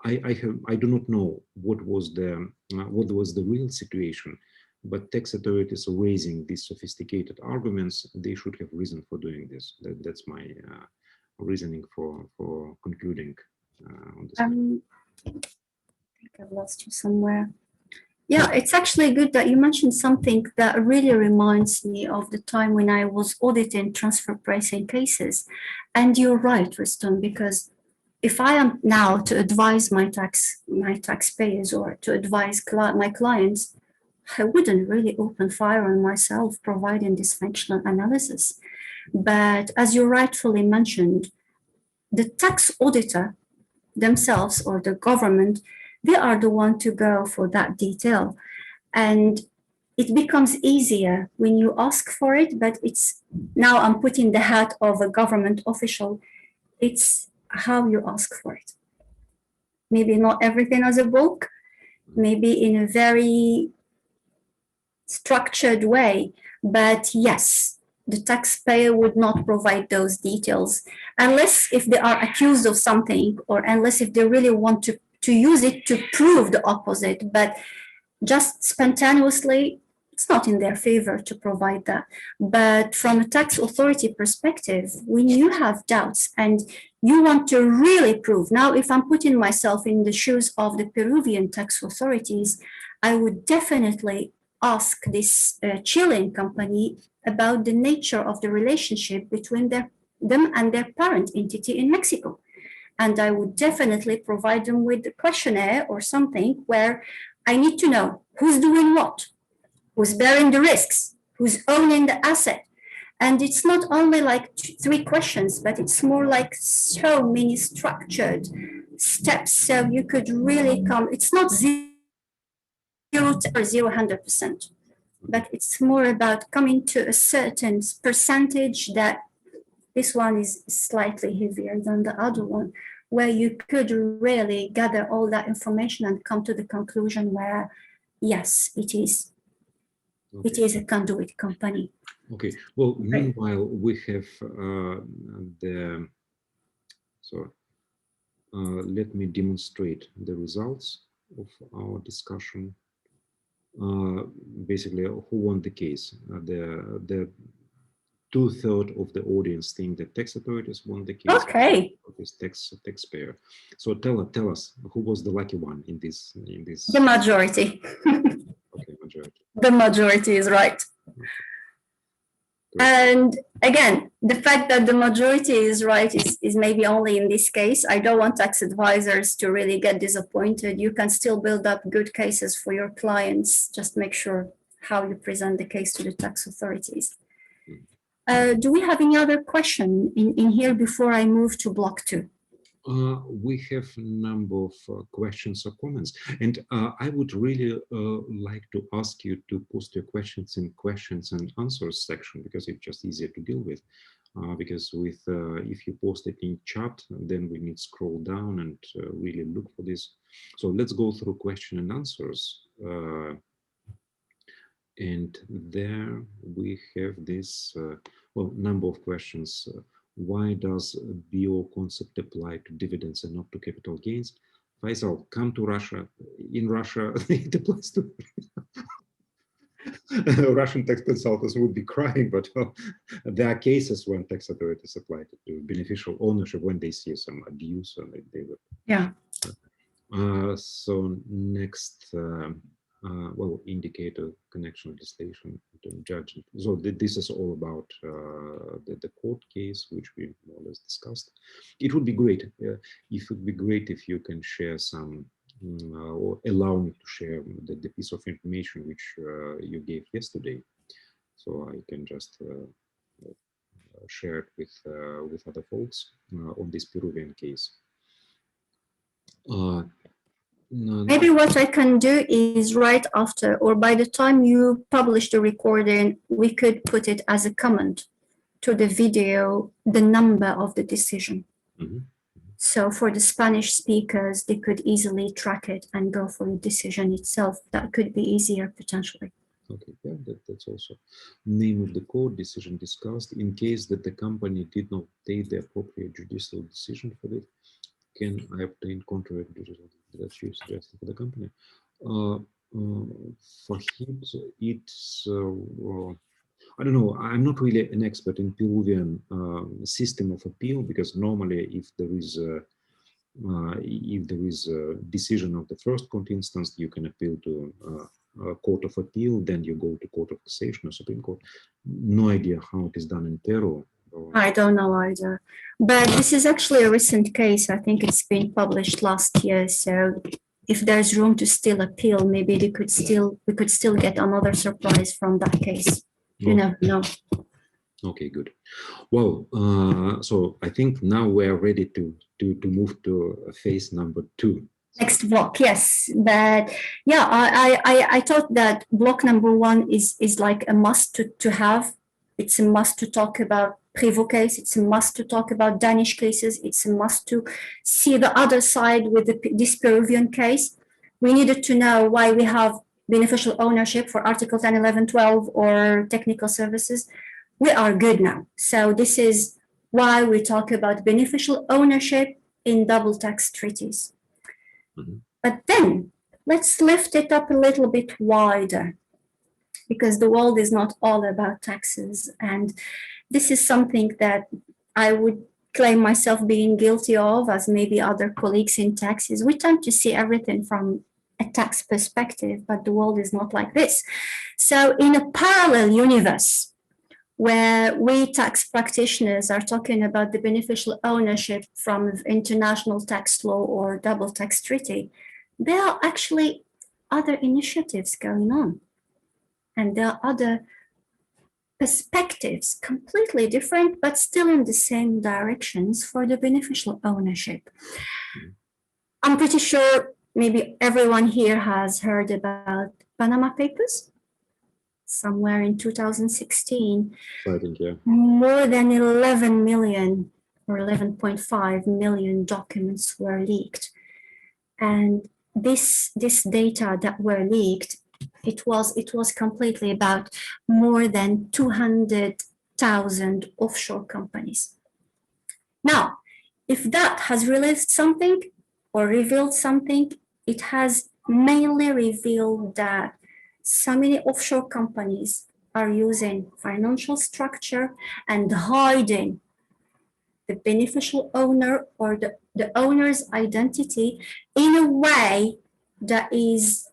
I do not know what was the real situation, but tax authorities are raising these sophisticated arguments. They should have reason for doing this. That's my reasoning for concluding on this. I think I've lost you somewhere. Yeah, it's actually good that you mentioned something that really reminds me of the time when I was auditing transfer pricing cases. And you're right, Riston, because if I am now to advise my taxpayers or to advise my clients, I wouldn't really open fire on myself providing this functional analysis. But as you rightfully mentioned, the tax auditor themselves or the government, they are the one to go for that detail. And it becomes easier when you ask for it, but it's now I'm putting the hat of a government official. It's how you ask for it. Maybe not everything as a bulk, maybe in a very structured way, but yes, the taxpayer would not provide those details unless if they are accused of something or unless if they really want to use it to prove the opposite. But just spontaneously, it's not in their favor to provide that. But from a tax authority perspective, when you have doubts and you want to really prove, now if I'm putting myself in the shoes of the Peruvian tax authorities, I would definitely ask this Chilean company about the nature of the relationship between them and their parent entity in Mexico. And I would definitely provide them with a questionnaire or something where I need to know who's doing what, who's bearing the risks, who's owning the asset. And it's not only like 3 questions, but it's more like so many structured steps. So you could really come, it's not 0 or 100%, but it's more about coming to a certain percentage that this one is slightly heavier than the other one, where you could really gather all that information and come to the conclusion where, yes, it is. Okay. It is a conduit company. Okay. Well, meanwhile, we have let me demonstrate the results of our discussion. Basically, who won the case? The 2/3 of the audience think that tax authorities won the case. Okay. This taxpayer. So tell us who was the lucky one in this. The majority. Okay, majority. The majority is right. Okay. And again, the fact that the majority is right is maybe only in this case. I don't want tax advisors to really get disappointed. You can still build up good cases for your clients. Just make sure how you present the case to the tax authorities. Do we have any other question in here before I move to block 2? We have a number of questions or comments, and I would really like to ask you to post your questions in questions and answers section because it's just easier to deal with. because with if you post it in chat, then we need to scroll down and really look for this. So let's go through question and answers. And there we have this, number of questions. Why does BO concept apply to dividends and not to capital gains? Faisal, come to Russia. In Russia, it applies to Russian tax consultants would be crying, but there are cases when tax authorities apply to beneficial ownership when they see some abuse, and they would. Yeah. So next, indicator connection legislation to judge. So this is all about the court case, which we more or less discussed. It would be great if you can share some, or allow me to share the piece of information which you gave yesterday, so I can just share it with other folks on this Peruvian case. Maybe what I can do is right after, or by the time you publish the recording, we could put it as a comment to the video, the number of the decision. Mm-hmm. So for the Spanish speakers, they could easily track it and go for the decision itself. That could be easier potentially. Okay, yeah, that's also name of the court, decision discussed. In case that the company did not take the appropriate judicial decision for it, can I obtain contrary judicial that you suggested for the company? For him, it's I don't know. I'm not really an expert in Peruvian system of appeal, because normally, if there is a decision of the first court instance, you can appeal to a court of appeal. Then you go to court of cassation or Supreme Court. No idea how it is done in Peru. I don't know either, but this is actually a recent case. I think it's been published last year. So if there's room to still appeal, maybe we could still get another surprise from that case. You never know. Okay, good. Well, so I think now we're ready to move to phase number 2. Next block, yes, but yeah, I thought that block number 1 is like a must to have. It's a must to talk about Prévost case. It's a must to talk about Danish cases. It's a must to see the other side with this Peruvian case. We needed to know why we have beneficial ownership for Article 10, 11, 12 or technical services. We are good now. So this is why we talk about beneficial ownership in double tax treaties. Mm-hmm. But then let's lift it up a little bit wider, because the world is not all about taxes. And this is something that I would claim myself being guilty of, as maybe other colleagues in taxes. We tend to see everything from a tax perspective, but the world is not like this. So in a parallel universe, where we tax practitioners are talking about the beneficial ownership from international tax law or double tax treaty, there are actually other initiatives going on. And there are other perspectives, completely different, but still in the same directions for the beneficial ownership. I'm pretty sure maybe everyone here has heard about Panama Papers. Somewhere in 2016, I think, yeah, more than 11 million or 11.5 million documents were leaked. And this data that were leaked, it was completely about more than 200,000 offshore companies. Now, if that has released something or revealed something, it has mainly revealed that so many offshore companies are using financial structure and hiding the beneficial owner or the owner's identity in a way that is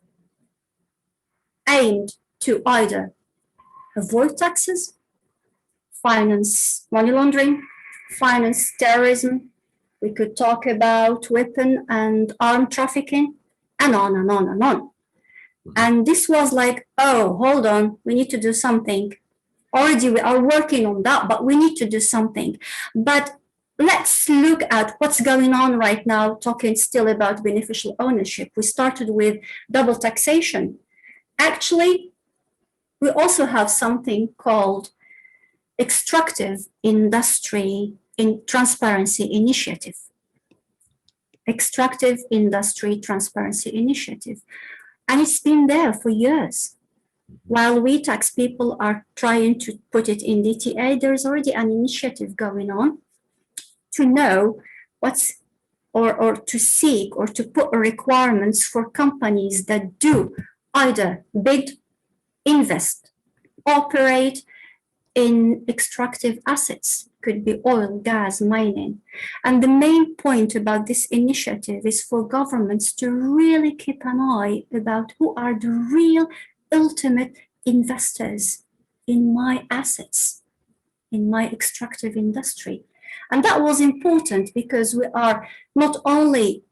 aimed to either avoid taxes, finance money laundering, finance terrorism. We could talk about weapon and arm trafficking, and on and on and on. And this was like, oh, hold on, we need to do something. Already we are working on that, but we need to do something. But let's look at what's going on right now, talking still about beneficial ownership. We started with double taxation. Actually, we also have something called extractive industry in transparency initiative. Extractive industry transparency initiative. And it's been there for years. While we tax people are trying to put it in DTA, there's already an initiative going on to know what's, or to seek or to put requirements for companies that do either bid, invest, operate in extractive assets, could be oil, gas, mining. And the main point about this initiative is for governments to really keep an eye about who are the real ultimate investors in my assets, in my extractive industry. And that was important because we are not only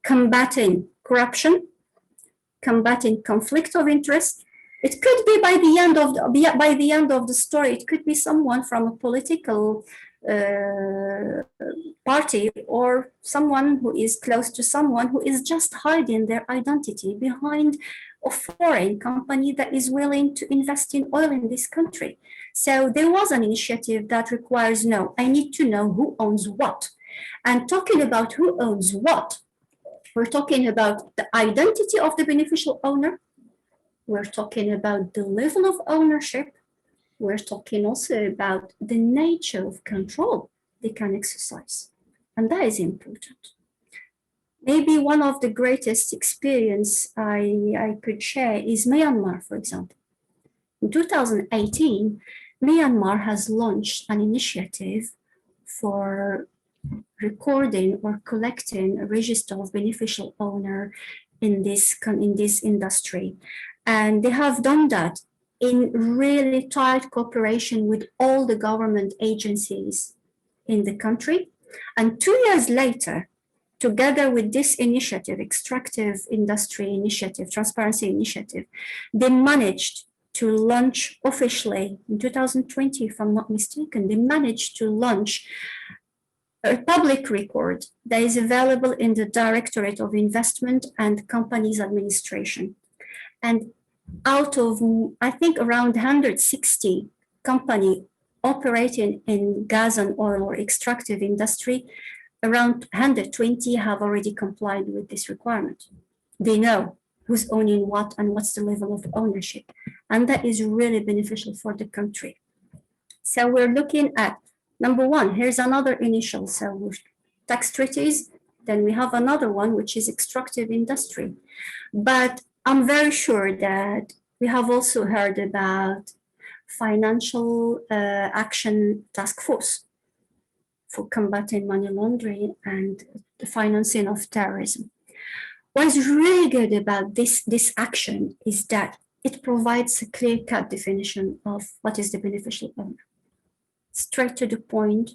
combating corruption, combating conflict of interest. It could be by the end of the story, it could be someone from a political party or someone who is close to someone who is just hiding their identity behind a foreign company that is willing to invest in oil in this country. So there was an initiative that requires, no, I need to know who owns what. And talking about who owns what, we're talking about the identity of the beneficial owner. We're talking about the level of ownership. We're talking also about the nature of control they can exercise. And that is important. Maybe one of the greatest experience I could share is Myanmar, for example. In 2018, Myanmar has launched an initiative for recording or collecting a register of beneficial owner in this industry. And they have done that in really tight cooperation with all the government agencies in the country. And 2 years later, together with this initiative, Extractive Industry Initiative, Transparency Initiative, they managed to launch officially in 2020, if I'm not mistaken, they managed to launch a public record that is available in the Directorate of Investment and Companies Administration. And out of, I think, around 160 companies operating in gas and oil or extractive industry, around 120 have already complied with this requirement. They know who's owning what and what's the level of ownership. And that is really beneficial for the country. So we're looking at, number one, here's another initial. So tax treaties, then we have another one, which is extractive industry. But I'm very sure that we have also heard about Financial Action Task Force for combating money laundering and the financing of terrorism. What is really good about this action is that it provides a clear-cut definition of what is the beneficial owner, straight to the point,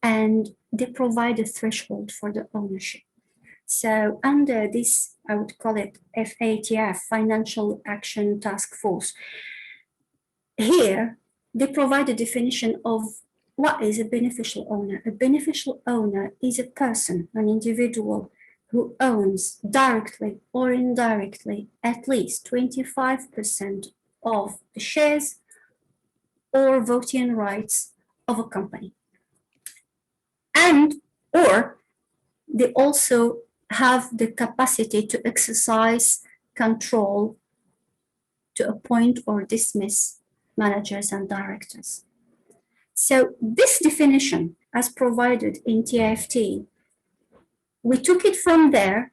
and they provide a threshold for the ownership. So under this, I would call it FATF, Financial Action Task Force. Here, they provide a definition of what is a beneficial owner. A beneficial owner is a person, an individual, who owns directly or indirectly at least 25% of the shares or voting rights of a company. And, or they also have the capacity to exercise control to appoint or dismiss managers and directors. So this definition, as provided in TFT, we took it from there,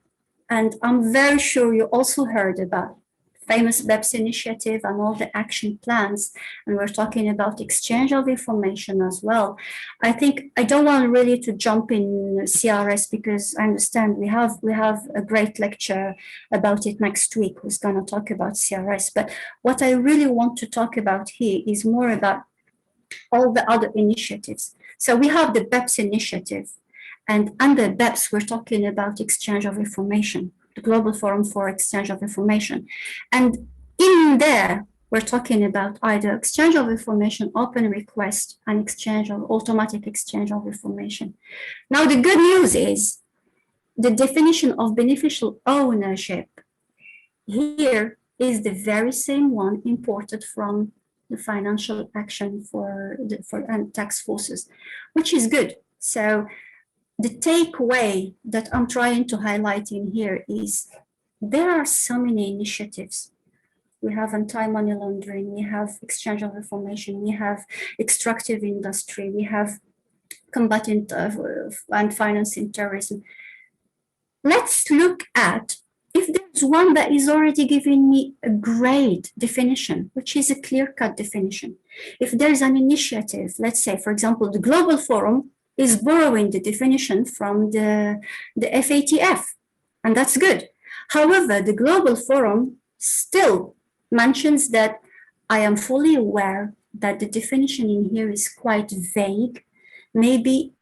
and I'm very sure you also heard about famous BEPS initiative and all the action plans, and we're talking about exchange of information as well. I think I don't want really to jump in CRS because I understand we have a great lecture about it next week who's going to talk about CRS. But what I really want to talk about here is more about all the other initiatives. So we have the BEPS initiative, and under BEPS, we're talking about exchange of information, the Global Forum for Exchange of Information. And in there, we're talking about either exchange of information, open request, and exchange of automatic exchange of information. Now, the good news is the definition of beneficial ownership here is the very same one imported from the financial action for tax forces, which is good. So the takeaway that I'm trying to highlight in here is there are so many initiatives. We have anti-money laundering, we have exchange of information, we have extractive industry, we have combating and financing terrorism. Let's look at if there's one that is already giving me a great definition, which is a clear-cut definition. If there's an initiative, let's say, for example, the Global Forum is borrowing the definition from the FATF, and that's good. However, the Global Forum still mentions that I am fully aware that the definition in here is quite vague. Maybe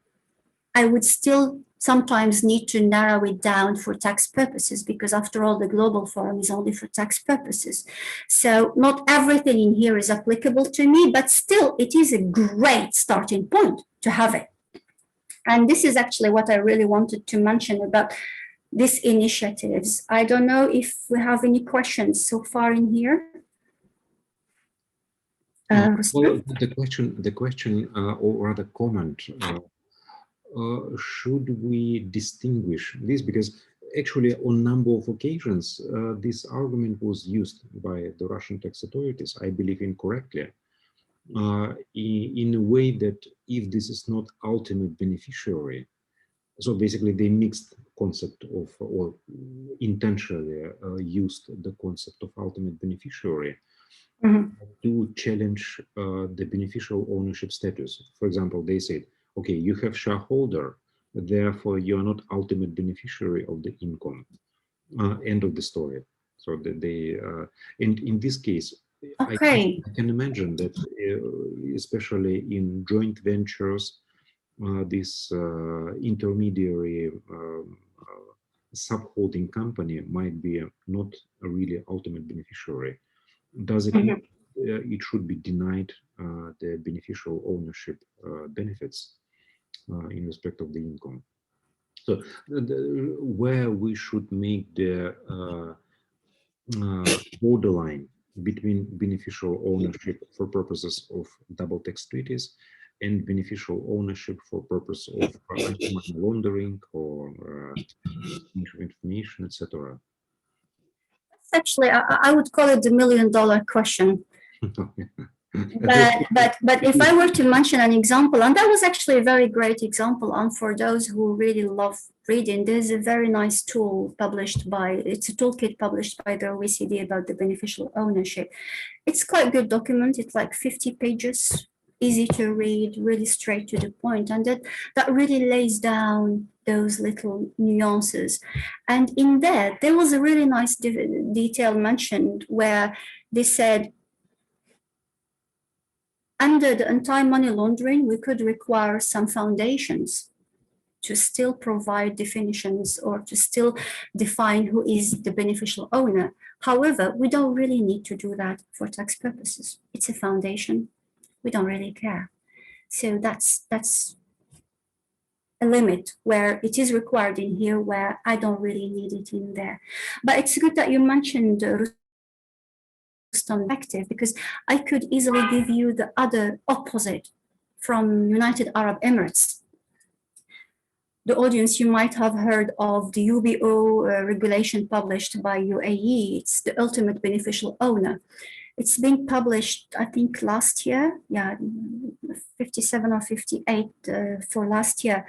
I would still sometimes need to narrow it down for tax purposes, because after all, the Global Forum is only for tax purposes. So not everything in here is applicable to me, but still it is a great starting point to have it. And this is actually what I really wanted to mention about these initiatives. I don't know if we have any questions so far in here. Well, the question, or rather comment, should we distinguish this? Because actually, on a number of occasions, this argument was used by the Russian tax authorities, I believe incorrectly, in a way that if this is not ultimate beneficiary, so basically they mixed concept of, or intentionally used the concept of ultimate beneficiary to challenge the beneficial ownership status. For example, they said, okay, you have shareholder, therefore you are not ultimate beneficiary of the income. End of the story. So that they, in this case, okay. I can imagine that, especially in joint ventures, this intermediary subholding company might be not a really ultimate beneficiary. Does it mean it should be denied the beneficial ownership benefits in respect of the income? So where we should make the borderline between beneficial ownership for purposes of double tax treaties and beneficial ownership for purpose of anti-money laundering or information, etc. Actually, I would call it the $1 million question. But if I were to mention an example, and that was actually a very great example, and for those who really love reading, there's a very nice tool published by, it's a toolkit published by the OECD about the beneficial ownership. It's quite a good document. It's like 50 pages, easy to read, really straight to the point, and that really lays down those little nuances. And in there was a really nice detail mentioned where they said, under the anti-money laundering, we could require some foundations to still provide definitions or to still define who is the beneficial owner. However, we don't really need to do that for tax purposes. It's a foundation. We don't really care. So that's a limit where it is required in here, where I don't really need it in there. But it's good that you mentioned active, because I could easily give you the other opposite from United Arab Emirates. The audience, you might have heard of the UBO regulation published by UAE. It's the ultimate beneficial owner. It's been published, I think, last year. Yeah, 57 or 58 for last year.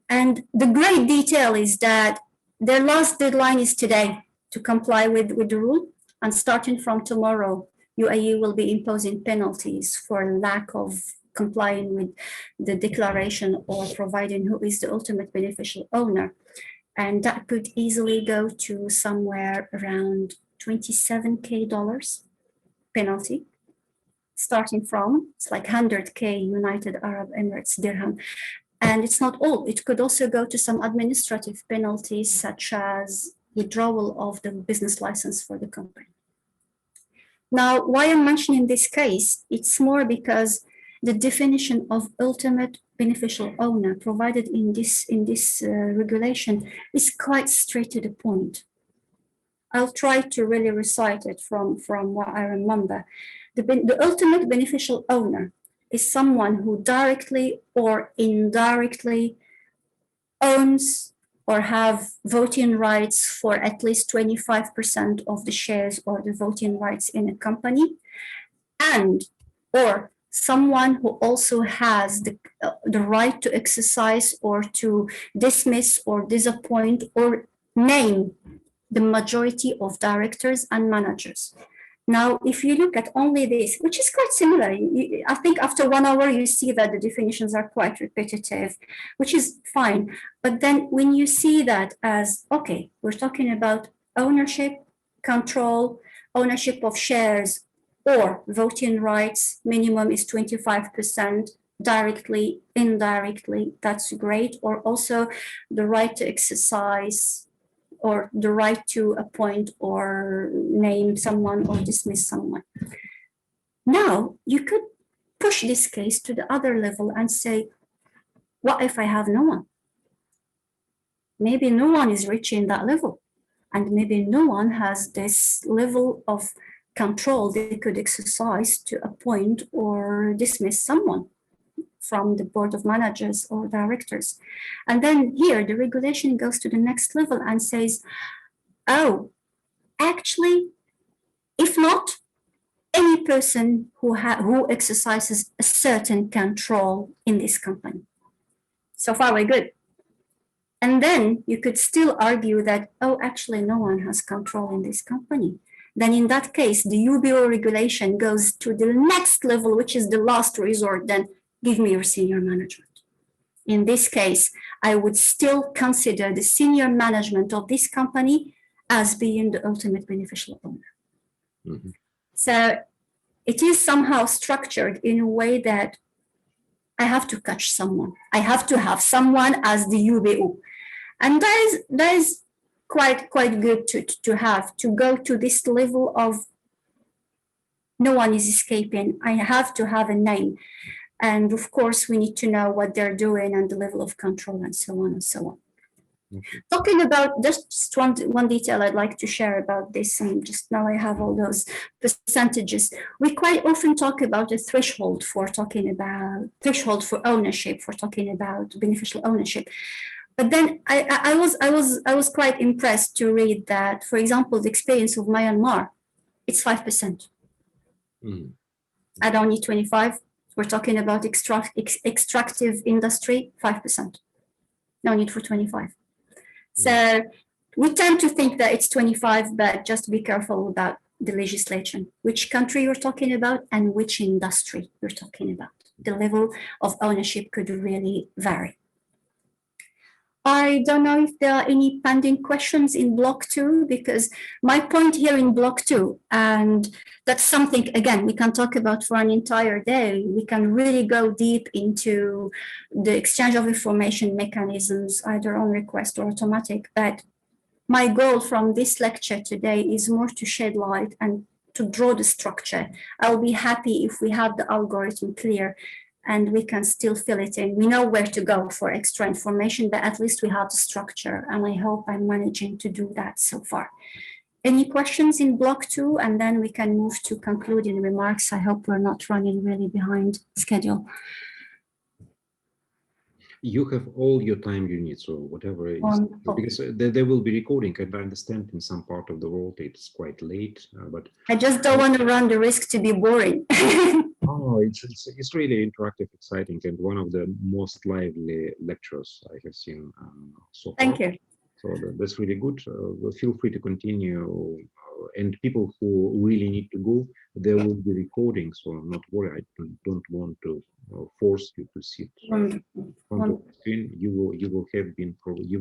And the great detail is that their last deadline is today to comply with the rule. And starting from tomorrow, UAE will be imposing penalties for lack of complying with the declaration or providing who is the ultimate beneficial owner. And that could easily go to somewhere around $27K penalty, starting from, it's like 100K United Arab Emirates dirham. And it's not all, it could also go to some administrative penalties, such as withdrawal of the business license for the company. Now, why I'm mentioning this case, it's more because the definition of ultimate beneficial owner provided in this regulation is quite straight to the point. I'll try to really recite it from what I remember. The ultimate beneficial owner is someone who directly or indirectly owns or have voting rights for at least 25% of the shares or the voting rights in a company, and or someone who also has the right to exercise or to dismiss or disappoint or name the majority of directors and managers. Now, if you look at only this, which is quite similar, I think after 1 hour, you see that the definitions are quite repetitive, which is fine. But then when you see that as, okay, we're talking about ownership, control, ownership of shares, or voting rights, minimum is 25%, directly, indirectly, that's great. Or also the right to exercise, or the right to appoint or name someone or dismiss someone. Now, you could push this case to the other level and say, what if I have no one? Maybe no one is reaching that level, and maybe no one has this level of control they could exercise to appoint or dismiss someone from the board of managers or directors. And then here, the regulation goes to the next level and says, oh, actually, if not, any person who exercises a certain control in this company. So far, we're good. And then you could still argue that, oh, actually, no one has control in this company. Then in that case, the UBO regulation goes to the next level, which is the last resort. Then give me your senior management. In this case, I would still consider the senior management of this company as being the ultimate beneficial owner. Mm-hmm. So it is somehow structured in a way that I have to catch someone. I have to have someone as the UBO. And that is quite good to have, to go to this level of no one is escaping. I have to have a name. And of course, we need to know what they're doing and the level of control and so on and so on. Okay. Talking about just one detail I'd like to share about this, and just now I have all those percentages. We quite often talk about a threshold for ownership, for talking about beneficial ownership. But then I was quite impressed to read that, for example, the experience of Myanmar, it's 5%. Mm. I don't need 25. We're talking about extractive industry, 5%. No need for 25. So we tend to think that it's 25, but just be careful about the legislation, which country you're talking about and which industry you're talking about. The level of ownership could really vary. I don't know if there are any pending questions in block 2, because my point here in block 2, and that's something, again, we can talk about for an entire day. We can really go deep into the exchange of information mechanisms, either on request or automatic. But my goal from this lecture today is more to shed light and to draw the structure. I'll be happy if we have the algorithm clear and we can still fill it in. We know where to go for extra information, but at least we have the structure, and I hope I'm managing to do that so far. Any questions in block 2, and then we can move to concluding remarks. I hope we're not running really behind schedule. You have all your time you need, so whatever it is, because there will be recording, and I understand in some part of the world it's quite late, but I just don't want to run the risk to be boring. Oh, it's really interactive, exciting, and one of the most lively lectures I have seen so far. Thank you. So that's really good. Feel free to continue. And people who really need to go, there will be recording, so not worry. I don't want to force you to sit on the screen. You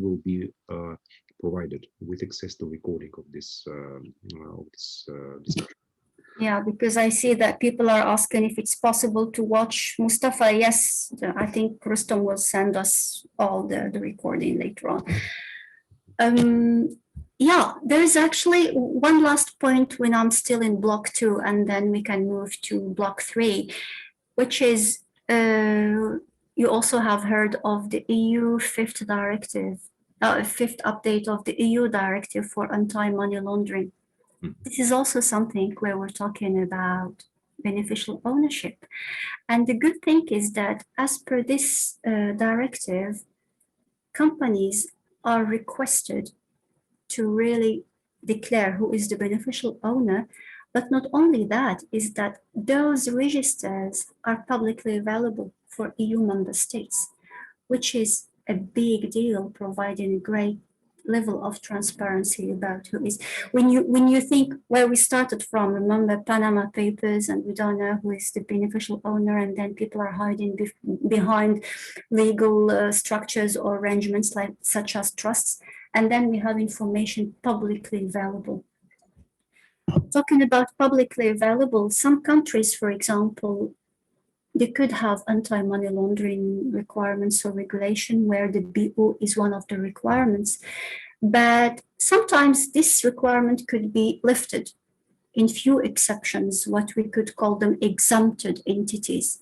will be provided with access to recording of this discussion. Yeah, because I see that people are asking if it's possible to watch Mustafa. Yes, I think Rustam will send us all the recording later on. Yeah, there is actually one last point when I'm still in block 2, and then we can move to block 3, which is you also have heard of the EU fifth directive, fifth update of the EU directive for anti-money laundering. This is also something where we're talking about beneficial ownership. And the good thing is that as per this directive, companies are requested to really declare who is the beneficial owner. But not only that, is that those registers are publicly available for EU member states, which is a big deal, providing a great level of transparency about who is. When you think where we started from, remember Panama Papers, and we don't know who is the beneficial owner, and then people are hiding behind legal structures or arrangements like such as trusts, and then we have information publicly available. Talking about publicly available, some countries, for example, they could have anti-money laundering requirements or regulation where the BO is one of the requirements. But sometimes this requirement could be lifted in few exceptions, what we could call them exempted entities.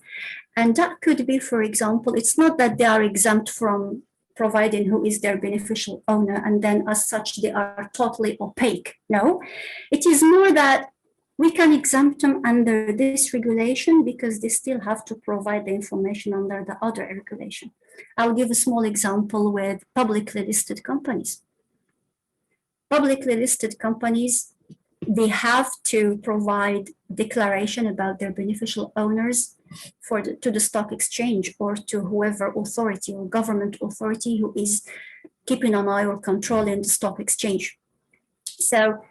And that could be, for example, it's not that they are exempt from providing who is their beneficial owner, and then as such, they are totally opaque. No, it is more that we can exempt them under this regulation because they still have to provide the information under the other regulation. I'll give a small example with publicly listed companies. Publicly listed companies, they have to provide declaration about their beneficial owners to the stock exchange or to whoever authority or government authority who is keeping an eye or controlling the stock exchange. So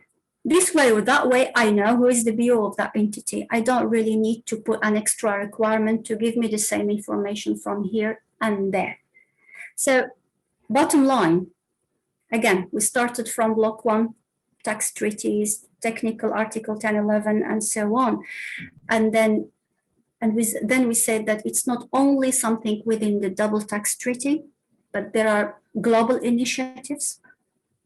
this way or that way, I know who is the BO of that entity. I don't really need to put an extra requirement to give me the same information from here and there. So bottom line, again, we started from block 1, tax treaties, technical article 1011, and so on. And then we said that it's not only something within the double tax treaty, but there are global initiatives.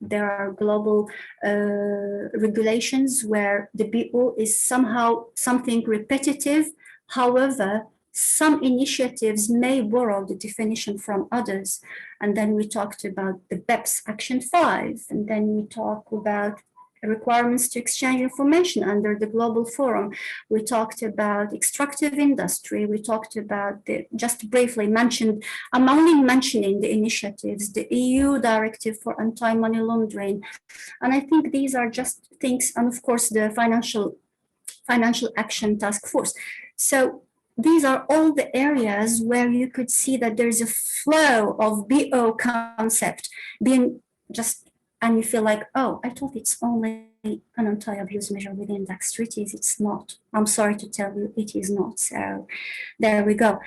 There are global regulations where the BO is somehow something repetitive. However, some initiatives may borrow the definition from others. And then we talked about the BEPS Action 5, and then we talk about requirements to exchange information under the Global Forum. We talked about extractive industry. We talked about just briefly mentioned, I'm only mentioning the initiatives, the EU Directive for Anti-Money Laundering. And I think these are just things, and of course the Financial Action Task Force. So these are all the areas where you could see that there's a flow of BO concept being just, and you feel like, oh, I thought it's only an anti-abuse measure within tax treaties. It's not. I'm sorry to tell you, it is not. So there we go.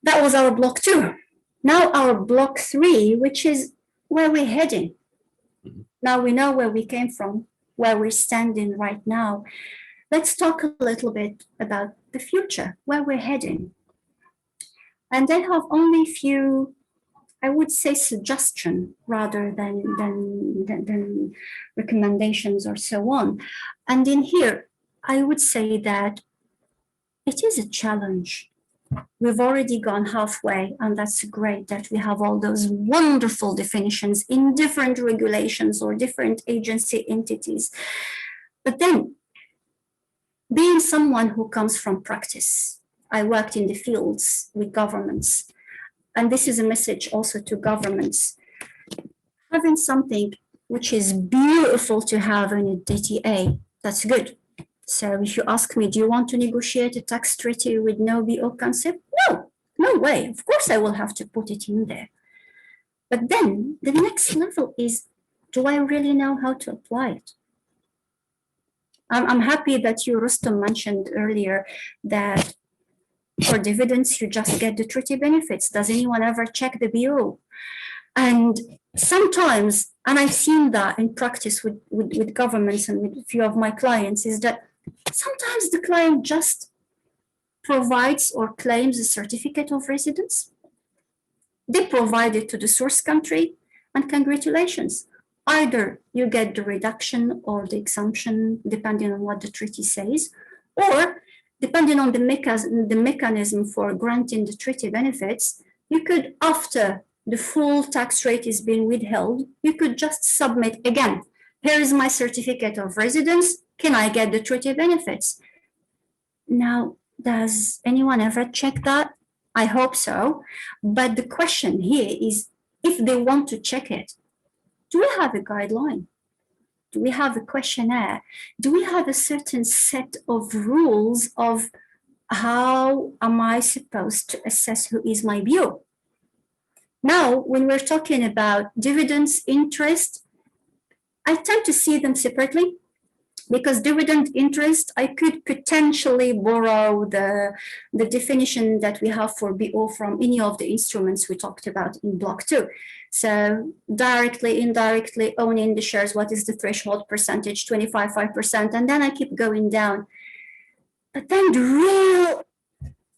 That was our block 2. Now our block 3, which is where we're heading. Now we know where we came from, where we're standing right now. Let's talk a little bit about the future, where we're heading. And I have only a few, I would say, suggestion rather than recommendations or so on. And in here, I would say that it is a challenge. We've already gone halfway, and that's great that we have all those wonderful definitions in different regulations or different agency entities. But then, being someone who comes from practice, I worked in the fields with governments, and this is a message also to governments. Having something which is beautiful to have in a DTA, that's good. So if you ask me, do you want to negotiate a tax treaty with no BO concept? No, no way. Of course I will have to put it in there. But then the next level is, do I really know how to apply it? I'm happy that you, Rustam, mentioned earlier that for dividends, you just get the treaty benefits. Does anyone ever check the BO? And sometimes, and I've seen that in practice with governments and with a few of my clients, is that sometimes the client just provides or claims a certificate of residence. They provide it to the source country, and congratulations. Either you get the reduction or the exemption, depending on what the treaty says, or depending on the mechanism for granting the treaty benefits, you could, after the full tax rate is being withheld, you could just submit again, here is my certificate of residence, can I get the treaty benefits? Now, does anyone ever check that? I hope so. But the question here is, if they want to check it, do we have a guideline? Do we have a questionnaire? Do we have a certain set of rules of how am I supposed to assess who is my BO? Now, when we're talking about dividends, interest, I tend to see them separately, because dividend interest, I could potentially borrow the definition that we have for BO from any of the instruments we talked about in block 2. So directly, indirectly, owning the shares, what is the threshold percentage, 25, 5%, and then I keep going down. But then the real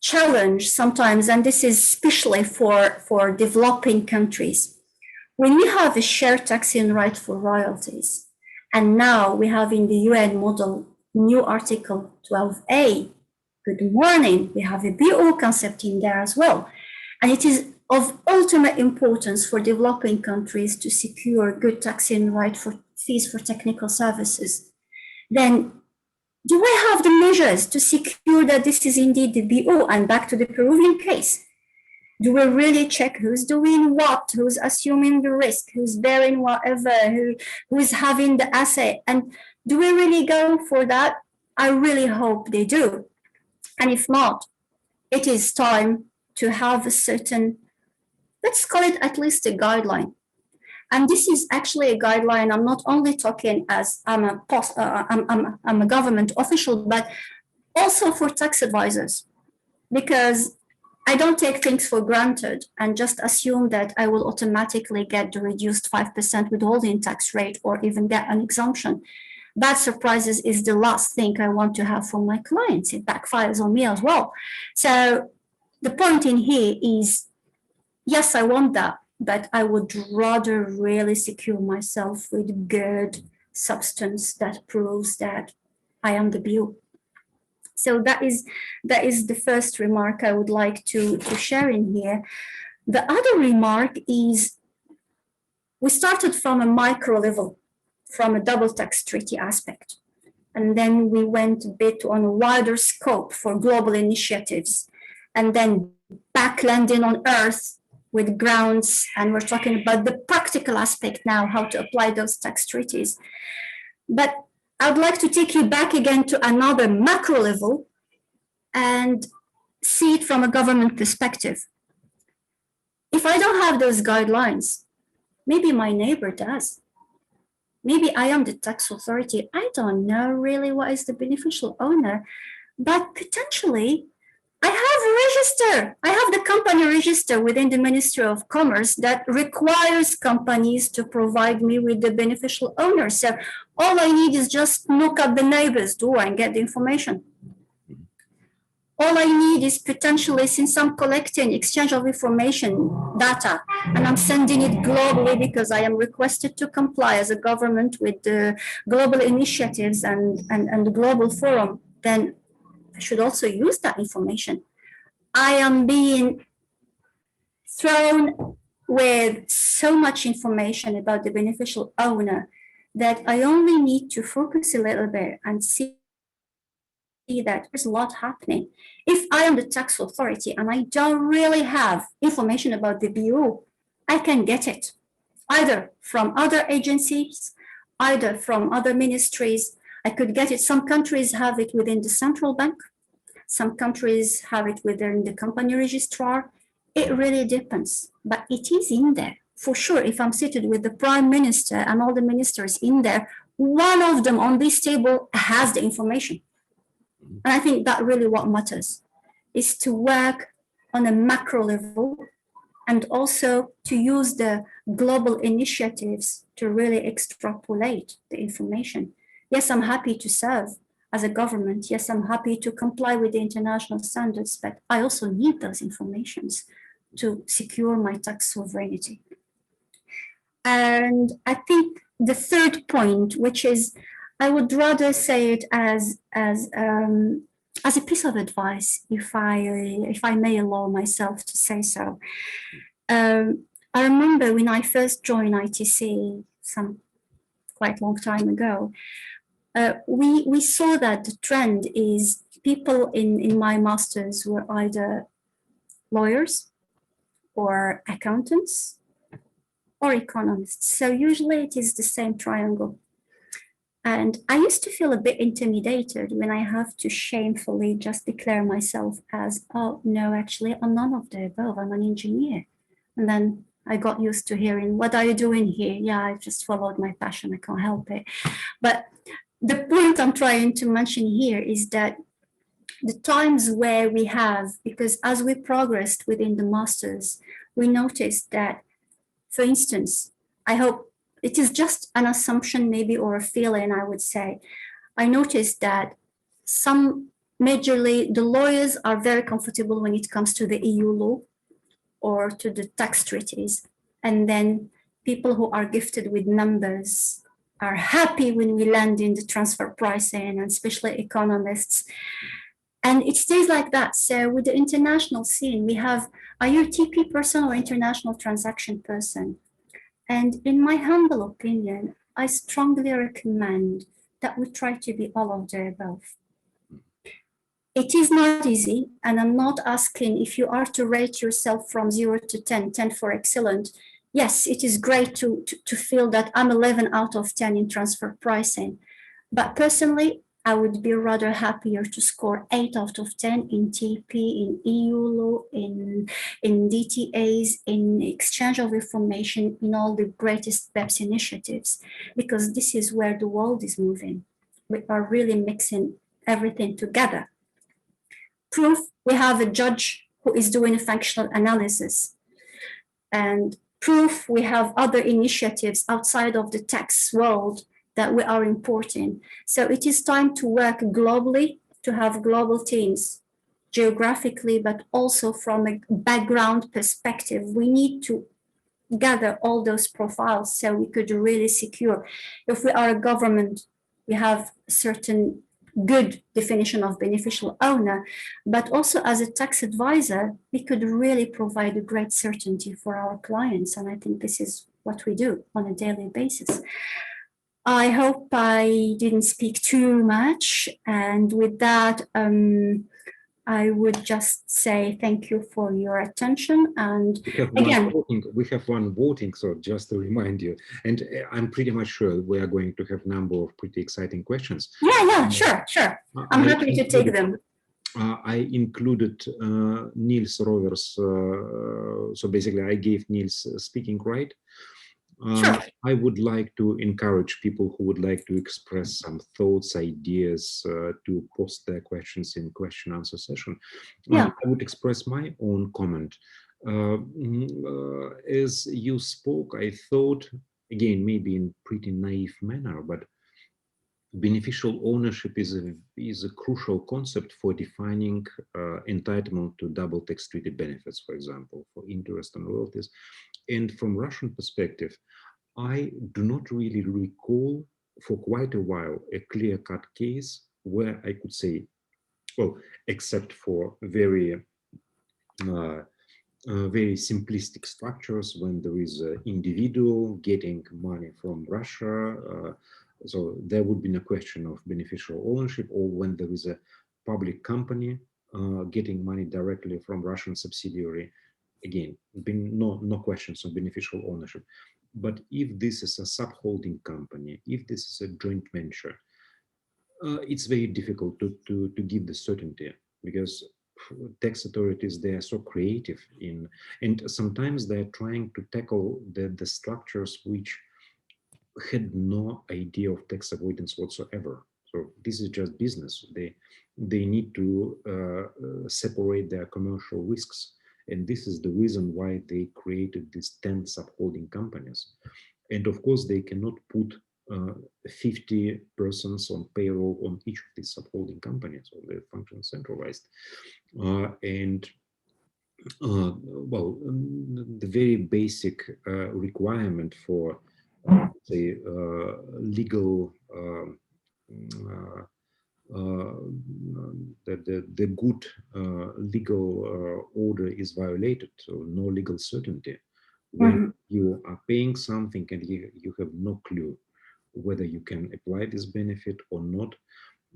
challenge sometimes, and this is especially for developing countries, when we have a shared taxing right for royalties, and now we have in the UN model new Article 12A, good morning, we have a BO concept in there as well. And it is of ultimate importance for developing countries to secure good taxing right for fees for technical services. Then do we have the measures to secure that this is indeed the BO? And back to the Peruvian case. Do we really check who's doing what, who's assuming the risk, who's bearing whatever, who is having the asset? And do we really go for that? I really hope they do. And if not, it is time to have a certain, let's call it at least a guideline. And this is actually a guideline. I'm not only talking as I'm a government official, but also for tax advisors, because I don't take things for granted and just assume that I will automatically get the reduced 5% withholding tax rate or even get an exemption. Bad surprises is the last thing I want to have for my clients. It backfires on me as well. So the point in here is, yes, I want that, but I would rather really secure myself with good substance that proves that I am the BO. So that is the first remark I would like to share in here. The other remark is, we started from a micro level, from a double tax treaty aspect. And then we went a bit on a wider scope for global initiatives, and then back landing on earth with grounds. And we're talking about the practical aspect now, how to apply those tax treaties. But I'd like to take you back again to another macro level and see it from a government perspective. If I don't have those guidelines, maybe my neighbor does. Maybe I am the tax authority. I don't know really what is the beneficial owner, but potentially I have a register. I have the company register within the Ministry of Commerce that requires companies to provide me with the beneficial owner. So all I need is just look at the neighbor's door and get the information. All I need is potentially, since I'm collecting exchange of information data, and I'm sending it globally because I am requested to comply as a government with the global initiatives and the global forum, then I should also use that information. I am being thrown with so much information about the beneficial owner that I only need to focus a little bit and see that there's a lot happening. If I am the tax authority and I don't really have information about the BO, I can get it either from other agencies, either from other ministries. I could get it. Some countries have it within the central bank. Some countries have it within the company registrar. It really depends, but it is in there. For sure, if I'm seated with the prime minister and all the ministers in there, one of them on this table has the information. And I think that really what matters is to work on a macro level and also to use the global initiatives to really extrapolate the information. Yes, I'm happy to serve as a government. Yes, I'm happy to comply with the international standards, but I also need those informations to secure my tax sovereignty. And I think the third point, which is, I would rather say it as a piece of advice, if I may allow myself to say so. I remember when I first joined ITC some quite long time ago, we saw that the trend is people in my masters were either lawyers or accountants or economists. So usually it is the same triangle. And I used to feel a bit intimidated when I have to shamefully just declare myself as, oh, no, actually, I'm none of the above. I'm an engineer. And then I got used to hearing, what are you doing here? Yeah, I just followed my passion. I can't help it. But the point I'm trying to mention here is that the times where we have, because as we progressed within the masters, we noticed that, for instance, I hope it is just an assumption maybe or a feeling, I would say. I noticed that some majorly the lawyers are very comfortable when it comes to the EU law or to the tax treaties. And then people who are gifted with numbers are happy when we land in the transfer pricing, and especially economists. And it stays like that. So with the international scene, we have, are you a TP person or international transaction person? And in my humble opinion, I strongly recommend that we try to be all of the above. It is not easy, and I'm not asking if you are to rate yourself from 0 to 10, 10 for excellent. Yes, it is great to feel that I'm 11 out of 10 in transfer pricing. But personally, I would be rather happier to score 8 out of 10 in TP, in EU law, in DTAs, in exchange of information, in all the greatest BEPS initiatives, because this is where the world is moving. We are really mixing everything together. Proof, we have a judge who is doing a functional analysis. And proof, we have other initiatives outside of the tax world that we are importing. So it is time to work globally, to have global teams, geographically, but also from a background perspective. We need to gather all those profiles so we could really secure. If we are a government, we have a certain good definition of beneficial owner, but also as a tax advisor, we could really provide a great certainty for our clients. And I think this is what we do on a daily basis. I hope I didn't speak too much. And with that, I would just say thank you for your attention. And we have one voting, so just to remind you, and I'm pretty much sure we are going to have a number of pretty exciting questions. Yeah, sure. I'm happy to take them. I included Niels Rovers, so basically I gave Niels speaking right. Sure. I would like to encourage people who would like to express some thoughts, ideas, to post their questions in question answer session. Yeah. I would express my own comment. As you spoke, I thought, again, maybe in pretty naive manner, but beneficial ownership is a crucial concept for defining entitlement to double tax treated benefits, for example, for interest and royalties. And from Russian perspective, I do not really recall for quite a while a clear-cut case where I could say, well, except for very simplistic structures when there is an individual getting money from Russia, so there would be no question of beneficial ownership, or when there is a public company getting money directly from Russian subsidiary, again, no questions of beneficial ownership. But if this is a subholding company, if this is a joint venture, it's very difficult to give the certainty, because tax authorities, they are so creative and sometimes they're trying to tackle the structures which had no idea of tax avoidance whatsoever. So this is just business. They need to separate their commercial risks. And this is the reason why they created these 10 subholding companies. And of course, they cannot put 50 persons on payroll on each of these subholding companies, so they function centralized. Well, the very basic requirement for, say, legal, the good legal order is violated, so no legal certainty. When you are paying something and you have no clue whether you can apply this benefit or not.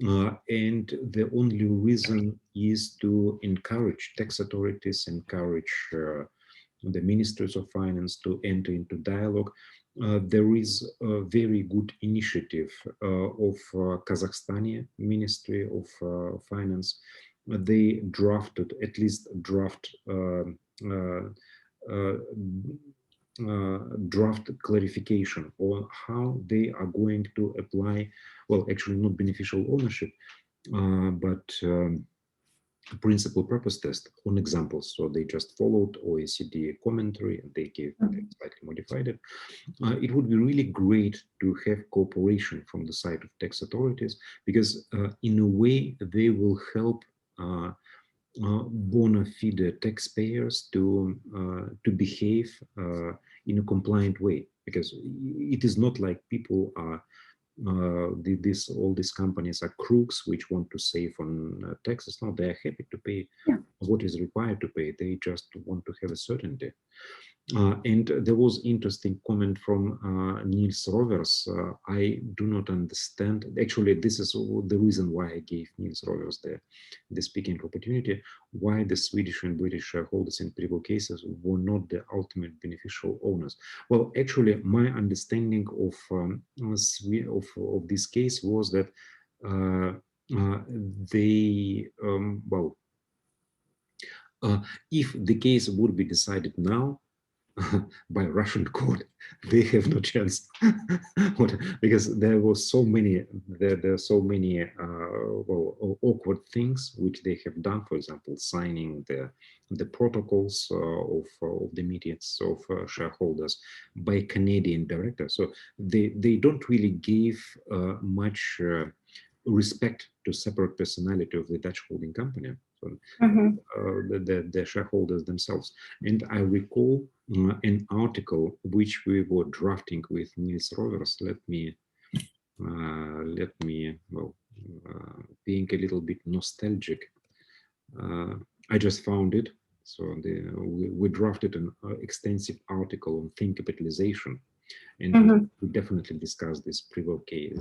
And the only reason is to encourage tax authorities, encourage the ministries of finance to enter into dialogue. There is a very good initiative of Kazakhstani Ministry of Finance. They drafted, at least draft draft clarification on how they are going to apply, well, actually not beneficial ownership, but principal purpose test on examples. So they just followed OECD commentary and they slightly modified it. It would be really great to have cooperation from the side of tax authorities, because in a way they will help bona fide taxpayers to behave in a compliant way, because it is not like people are all these companies are crooks which want to save on taxes. No, they are happy to pay what is required to pay. They just want to have a certainty. And there was interesting comment from Niels Rovers. I do not understand. Actually, this is the reason why I gave Niels Rovers the speaking opportunity, why the Swedish and British shareholders in previous cases were not the ultimate beneficial owners. Well, actually, my understanding of this case was that if the case would be decided now by Russian court, they have no chance because there were so many there are so many awkward things which they have done. For example, signing the protocols of the meetings of shareholders by Canadian directors. So they don't really give much respect to separate personality of the Dutch holding company. So, the shareholders themselves. And I recall an article which we were drafting with Niels Rovers. Let me being a little bit nostalgic. I just found it. So we drafted an extensive article on thin capitalization, and we definitely discussed this Privo case.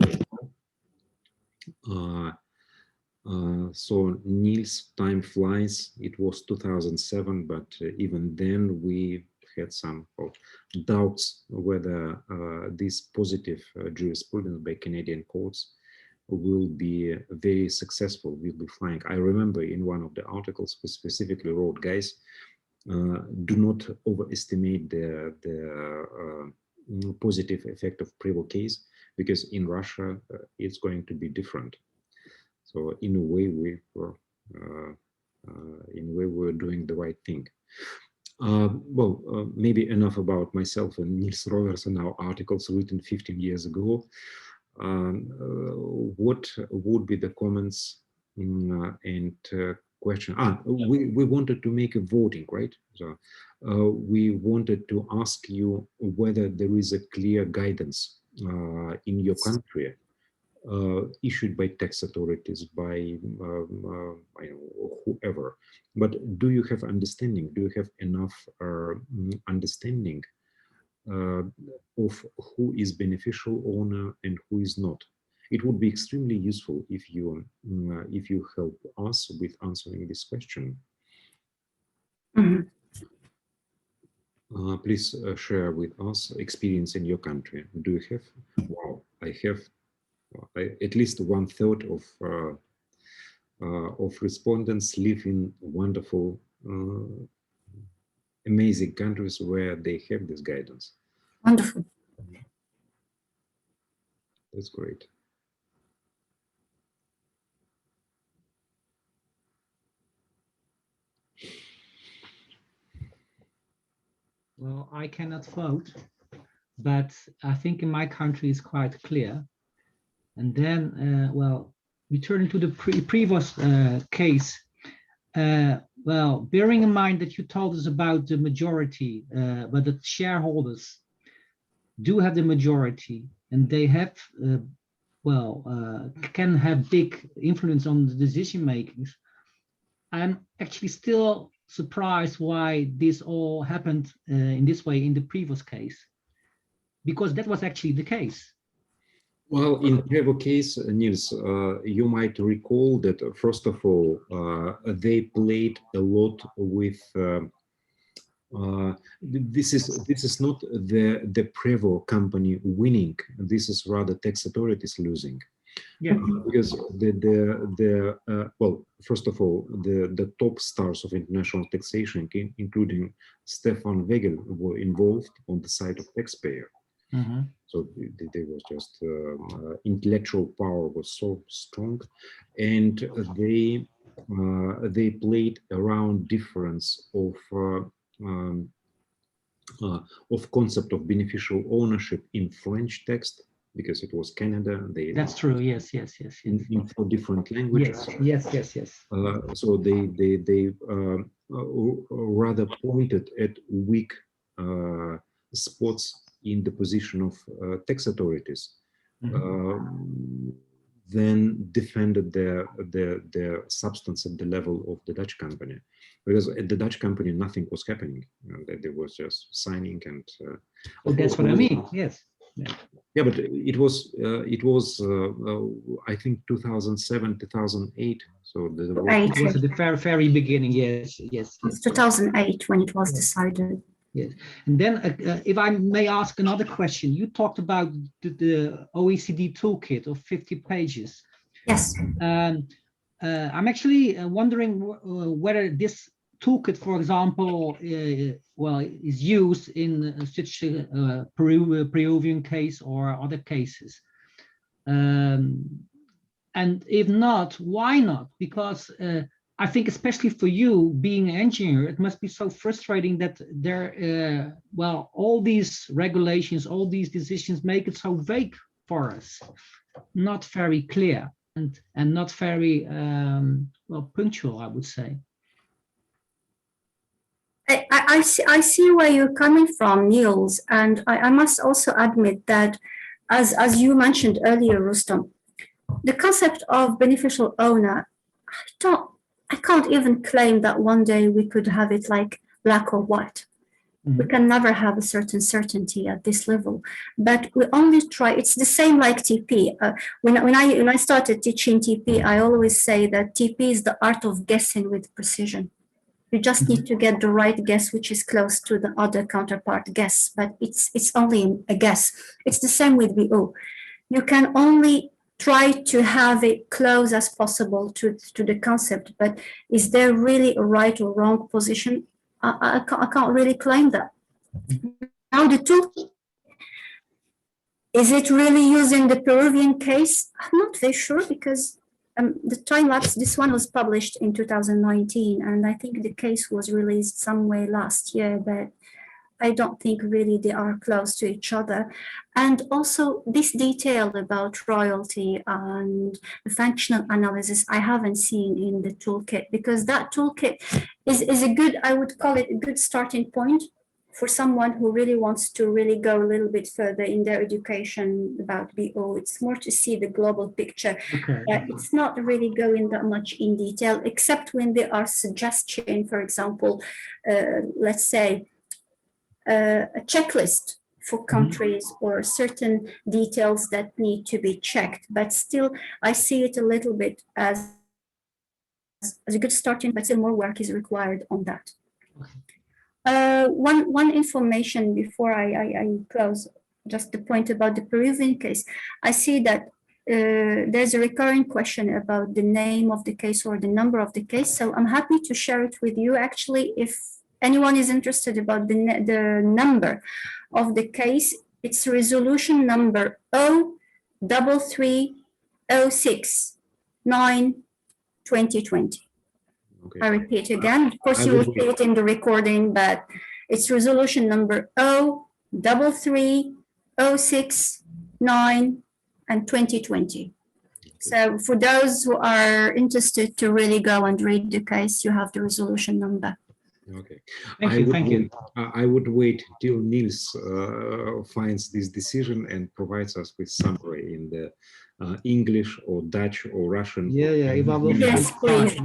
So Niels, time flies. It was 2007, but even then we had some doubts whether this positive jurisprudence by Canadian courts will be very successful, will be flying. I remember in one of the articles we specifically wrote, guys, do not overestimate the positive effect of Privo case, because in Russia it's going to be different. So in a way, we're doing the right thing. Maybe enough about myself and Niels Rovers and our articles written 15 years ago. What would be the comments and question? We wanted to make a voting, right? So we wanted to ask you whether there is a clear guidance in your country issued by tax authorities, by whoever. But do you have understanding? Do you have enough understanding of who is beneficial owner and who is not? It would be extremely useful if you help us with answering this question. Please share with us experience in your country. Do you have? Wow, I have. At least 1/3 of respondents live in wonderful, amazing countries where they have this guidance. Wonderful. That's great. Well, I cannot vote, but I think in my country it's quite clear. And then, well, returning to the previous case, well, bearing in mind that you told us about the majority, but the shareholders do have the majority, and they have, can have big influence on the decision makings. I'm actually still surprised why this all happened in this way in the previous case, because that was actually the case. Well, in Prevo case, Niels, you might recall that first of all, they played a lot with. This is not the Prevo company winning. This is rather tax authorities losing. Yeah. Because well, first of all, the top stars of international taxation, including Stefan Wegel, were involved on the side of taxpayer. Mm-hmm. So they was just intellectual power was so strong, and they played around difference of concept of beneficial ownership in French text, because it was Canada. That's true. Yes. In 4 different languages. Yes. So they rather pointed at weak spots in the position of tax authorities, then defended their substance at the level of the Dutch company, because at the Dutch company nothing was happening. They was just signing and. That's what I mean. Yes. Yeah, but it was I think 2007, 2008. So it was at the very beginning. Yes. It's 2008 when it was decided. Yes, and then if I may ask another question, you talked about the OECD toolkit of 50 pages. Yes. I'm actually wondering whether this toolkit, for example, is used in such a Peruvian case or other cases. And if not, why not? Because I think especially for you being an engineer, it must be so frustrating that there, all these regulations, all these decisions make it so vague for us, not very clear and not very, punctual, I would say. I see where you're coming from, Niels, and I must also admit that, as you mentioned earlier, Rustam, the concept of beneficial owner, I can't even claim that one day we could have it like black or white. We can never have a certain certainty at this level, but we only try. It's the same like TP. When I started teaching TP, I always say that TP is the art of guessing with precision. You just need to get the right guess, which is close to the other counterpart guess, but it's only a guess. It's the same with BO. You can only try to have it close as possible to the concept, but is there really a right or wrong position? I can't really claim that. Now the tool, is it really used in the Peruvian case? I'm not very sure, because the time lapse, this one was published in 2019, and I think the case was released somewhere last year, but I don't think really they are close to each other. And also this detail about royalty and the functional analysis, I haven't seen in the toolkit, because that toolkit is a good, I would call it a good starting point for someone who really wants to really go a little bit further in their education about BO. It's more to see the global picture. Okay. It's not really going that much in detail, except when there are suggestions, for example, let's say, a checklist for countries or certain details that need to be checked, but still I see it a little bit as a good starting, but still more work is required on that. One information before I close, just the point about the Peruvian case. I see that there's a recurring question about the name of the case or the number of the case, so I'm happy to share it with you. Actually, if anyone is interested about the number of the case, it's resolution number 03306/9/2020. Okay. I repeat again, of course you will see it in the recording, but it's resolution number 03306/9/2020. So for those who are interested to really go and read the case, you have the resolution number. Okay. Thank you. I would wait till Niels finds this decision and provides us with summary in the English or Dutch or Russian. Yeah, yeah. If I will Yes, please.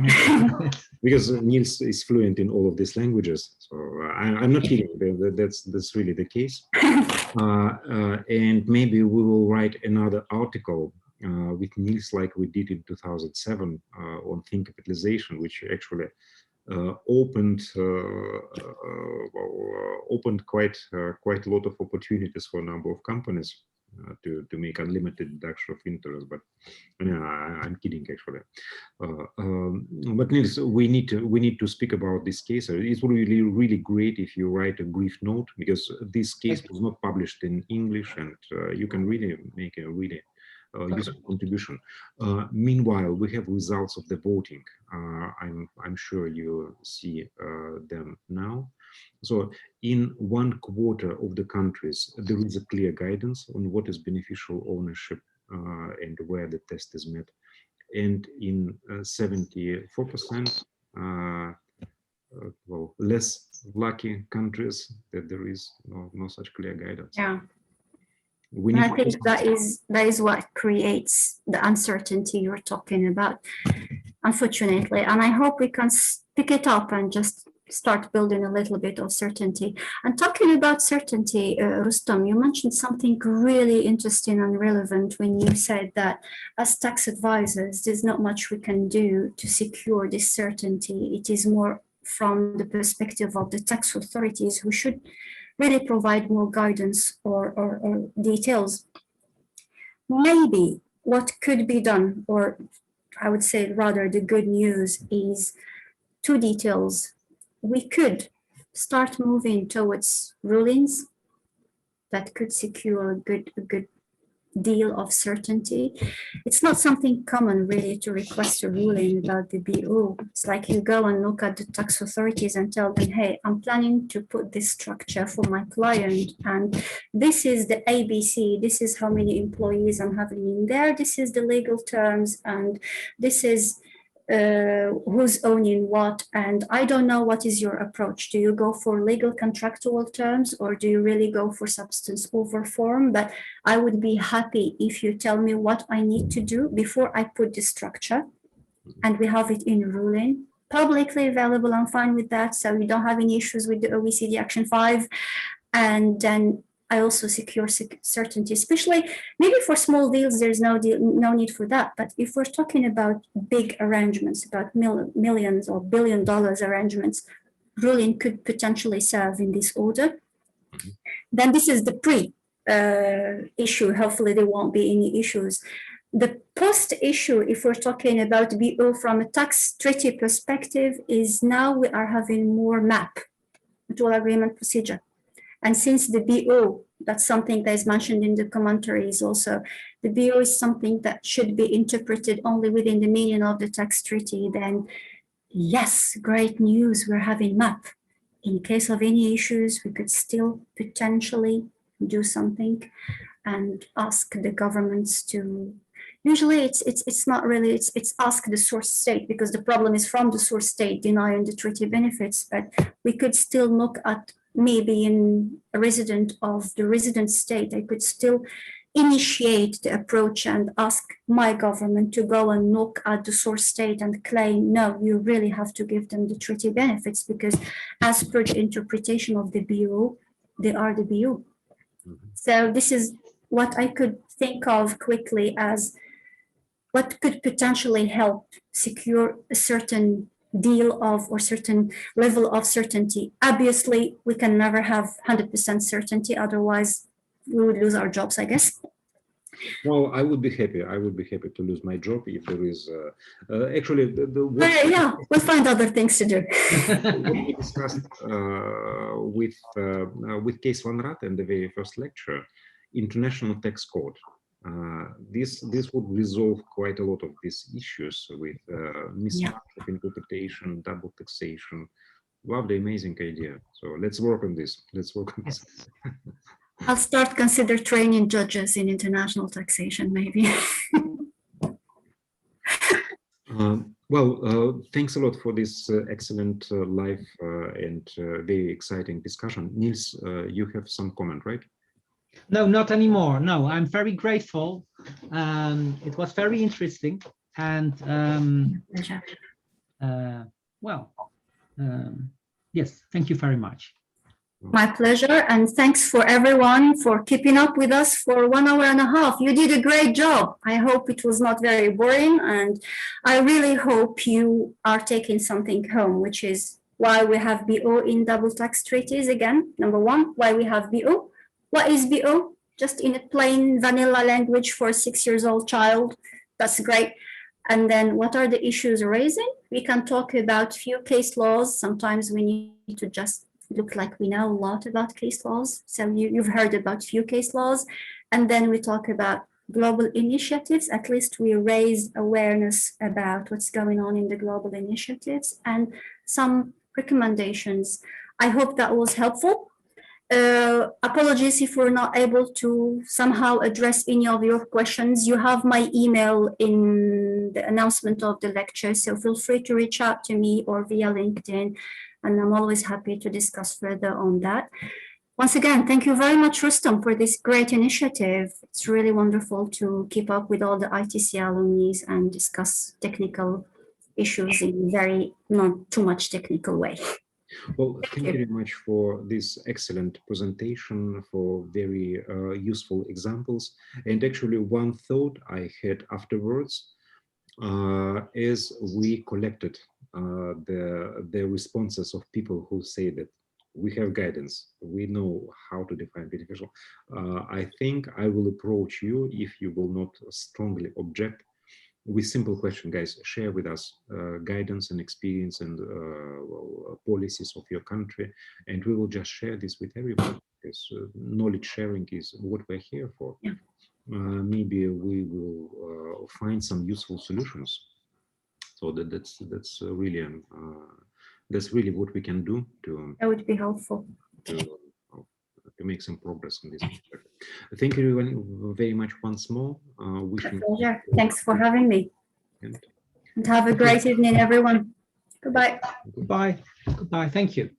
Because Niels is fluent in all of these languages, so I'm not kidding. That's really the case. And maybe we will write another article with Niels, like we did in 2007 on thin capitalization, which actually opened quite a lot of opportunities for a number of companies to make unlimited deduction of interest. But I'm kidding, actually. But Niels, we need to speak about this case. It would be really great if you write a brief note, because this case was not published in English, and you can really make a really useful contribution. Meanwhile, we have results of the voting. I'm sure you see them now. So in 1/4 of the countries, there is a clear guidance on what is beneficial ownership and where the test is met. And in 74%, well, less lucky countries, that there is no such clear guidance. Yeah. And I think that is what creates the uncertainty you're talking about, unfortunately. And I hope we can pick it up and just start building a little bit of certainty. And talking about certainty, Rustam, you mentioned something really interesting and relevant when you said that as tax advisors, there's not much we can do to secure this certainty. It is more from the perspective of the tax authorities, who should really provide more guidance or details. Maybe what could be done, or I would say rather the good news, is two details. We could start moving towards rulings that could secure a good deal of certainty. It's not something common really to request a ruling about the BO. It's like you go and look at the tax authorities and tell them, hey, I'm planning to put this structure for my client, and this is the ABC, this is how many employees I'm having in there, this is the legal terms, and this is who's owning what, and I don't know what is your approach. Do you go for legal contractual terms, or do you really go for substance over form? But I would be happy if you tell me what I need to do before I put the structure, and we have it in ruling, publicly available. I'm fine with that, so we don't have any issues with the OECD Action 5. And then I also secure certainty, especially maybe for small deals, there's no need for that. But if we're talking about big arrangements, about millions or $1 billion arrangements, ruling could potentially serve in this order. Then this is the issue. Hopefully there won't be any issues. The post issue, if we're talking about BO from a tax treaty perspective, is now we are having more MAP, mutual agreement procedure. And since the BO, that's something that is mentioned in the commentaries also, the BO is something that should be interpreted only within the meaning of the tax treaty, then yes, great news, we're having MAP. In case of any issues, we could still potentially do something and ask the governments to, usually it's not really, it's ask the source state, because the problem is from the source state denying the treaty benefits, but we could still look at maybe in a resident of the resident state, I could still initiate the approach and ask my government to go and look at the source state and claim, no, you really have to give them the treaty benefits, because as per the interpretation of the BO, they are the BO. So this is what I could think of quickly as what could potentially help secure a certain deal of or certain level of certainty. Obviously, we can never have 100% certainty, otherwise we would lose our jobs, I guess. Well, I would be happy. I would be happy to lose my job if there is actually yeah, we'll find other things to do. What we discussed with Case Van Rat in the very first lecture, International Tax Code. This would resolve quite a lot of these issues with mismatch of interpretation, double taxation. Lovely, amazing idea. So let's work on this. Let's work on this. I'll start consider training judges in international taxation, maybe. Well, thanks a lot for this excellent live and very exciting discussion. Niels, you have some comment, right? No, not anymore. No, I'm very grateful. It was very interesting, and Pleasure. well, yes, thank you very much. My pleasure, and thanks for everyone for keeping up with us for 1 hour and a half. You did a great job. I hope it was not very boring, and I really hope you are taking something home, which is why we have BO in double tax treaties again. Number one, why we have BO. What is BO? Just in a plain vanilla language for a 6-year-old child. That's great. And then what are the issues raising? We can talk about few case laws. Sometimes we need to just look like we know a lot about case laws. So you've heard about few case laws. And then we talk about global initiatives. At least we raise awareness about what's going on in the global initiatives and some recommendations. I hope that was helpful. Apologies if we're not able to somehow address any of your questions. You have my email in the announcement of the lecture, so feel free to reach out to me or via LinkedIn, and I'm always happy to discuss further on that. Once again, thank you very much, Rustam, for this great initiative. It's really wonderful to keep up with all the ITC alumni and discuss technical issues in very not too much technical way. Well, thank you very much for this excellent presentation, for very useful examples. And actually, one thought I had afterwards is we collected the responses of people who say that we have guidance, we know how to define beneficial. I think I will approach you, if you will not strongly object, with simple question, guys. Share with us guidance and experience and policies of your country, and we will just share this with everybody, because knowledge sharing is what we're here for. Yeah. Maybe we will find some useful solutions. So that's really what we can do to. That would be helpful. To make some progress on this. Thank you everyone very much once more. Wishing. Pleasure. Thanks for having me. And have a great evening, everyone. Goodbye. Goodbye. Goodbye. Thank you.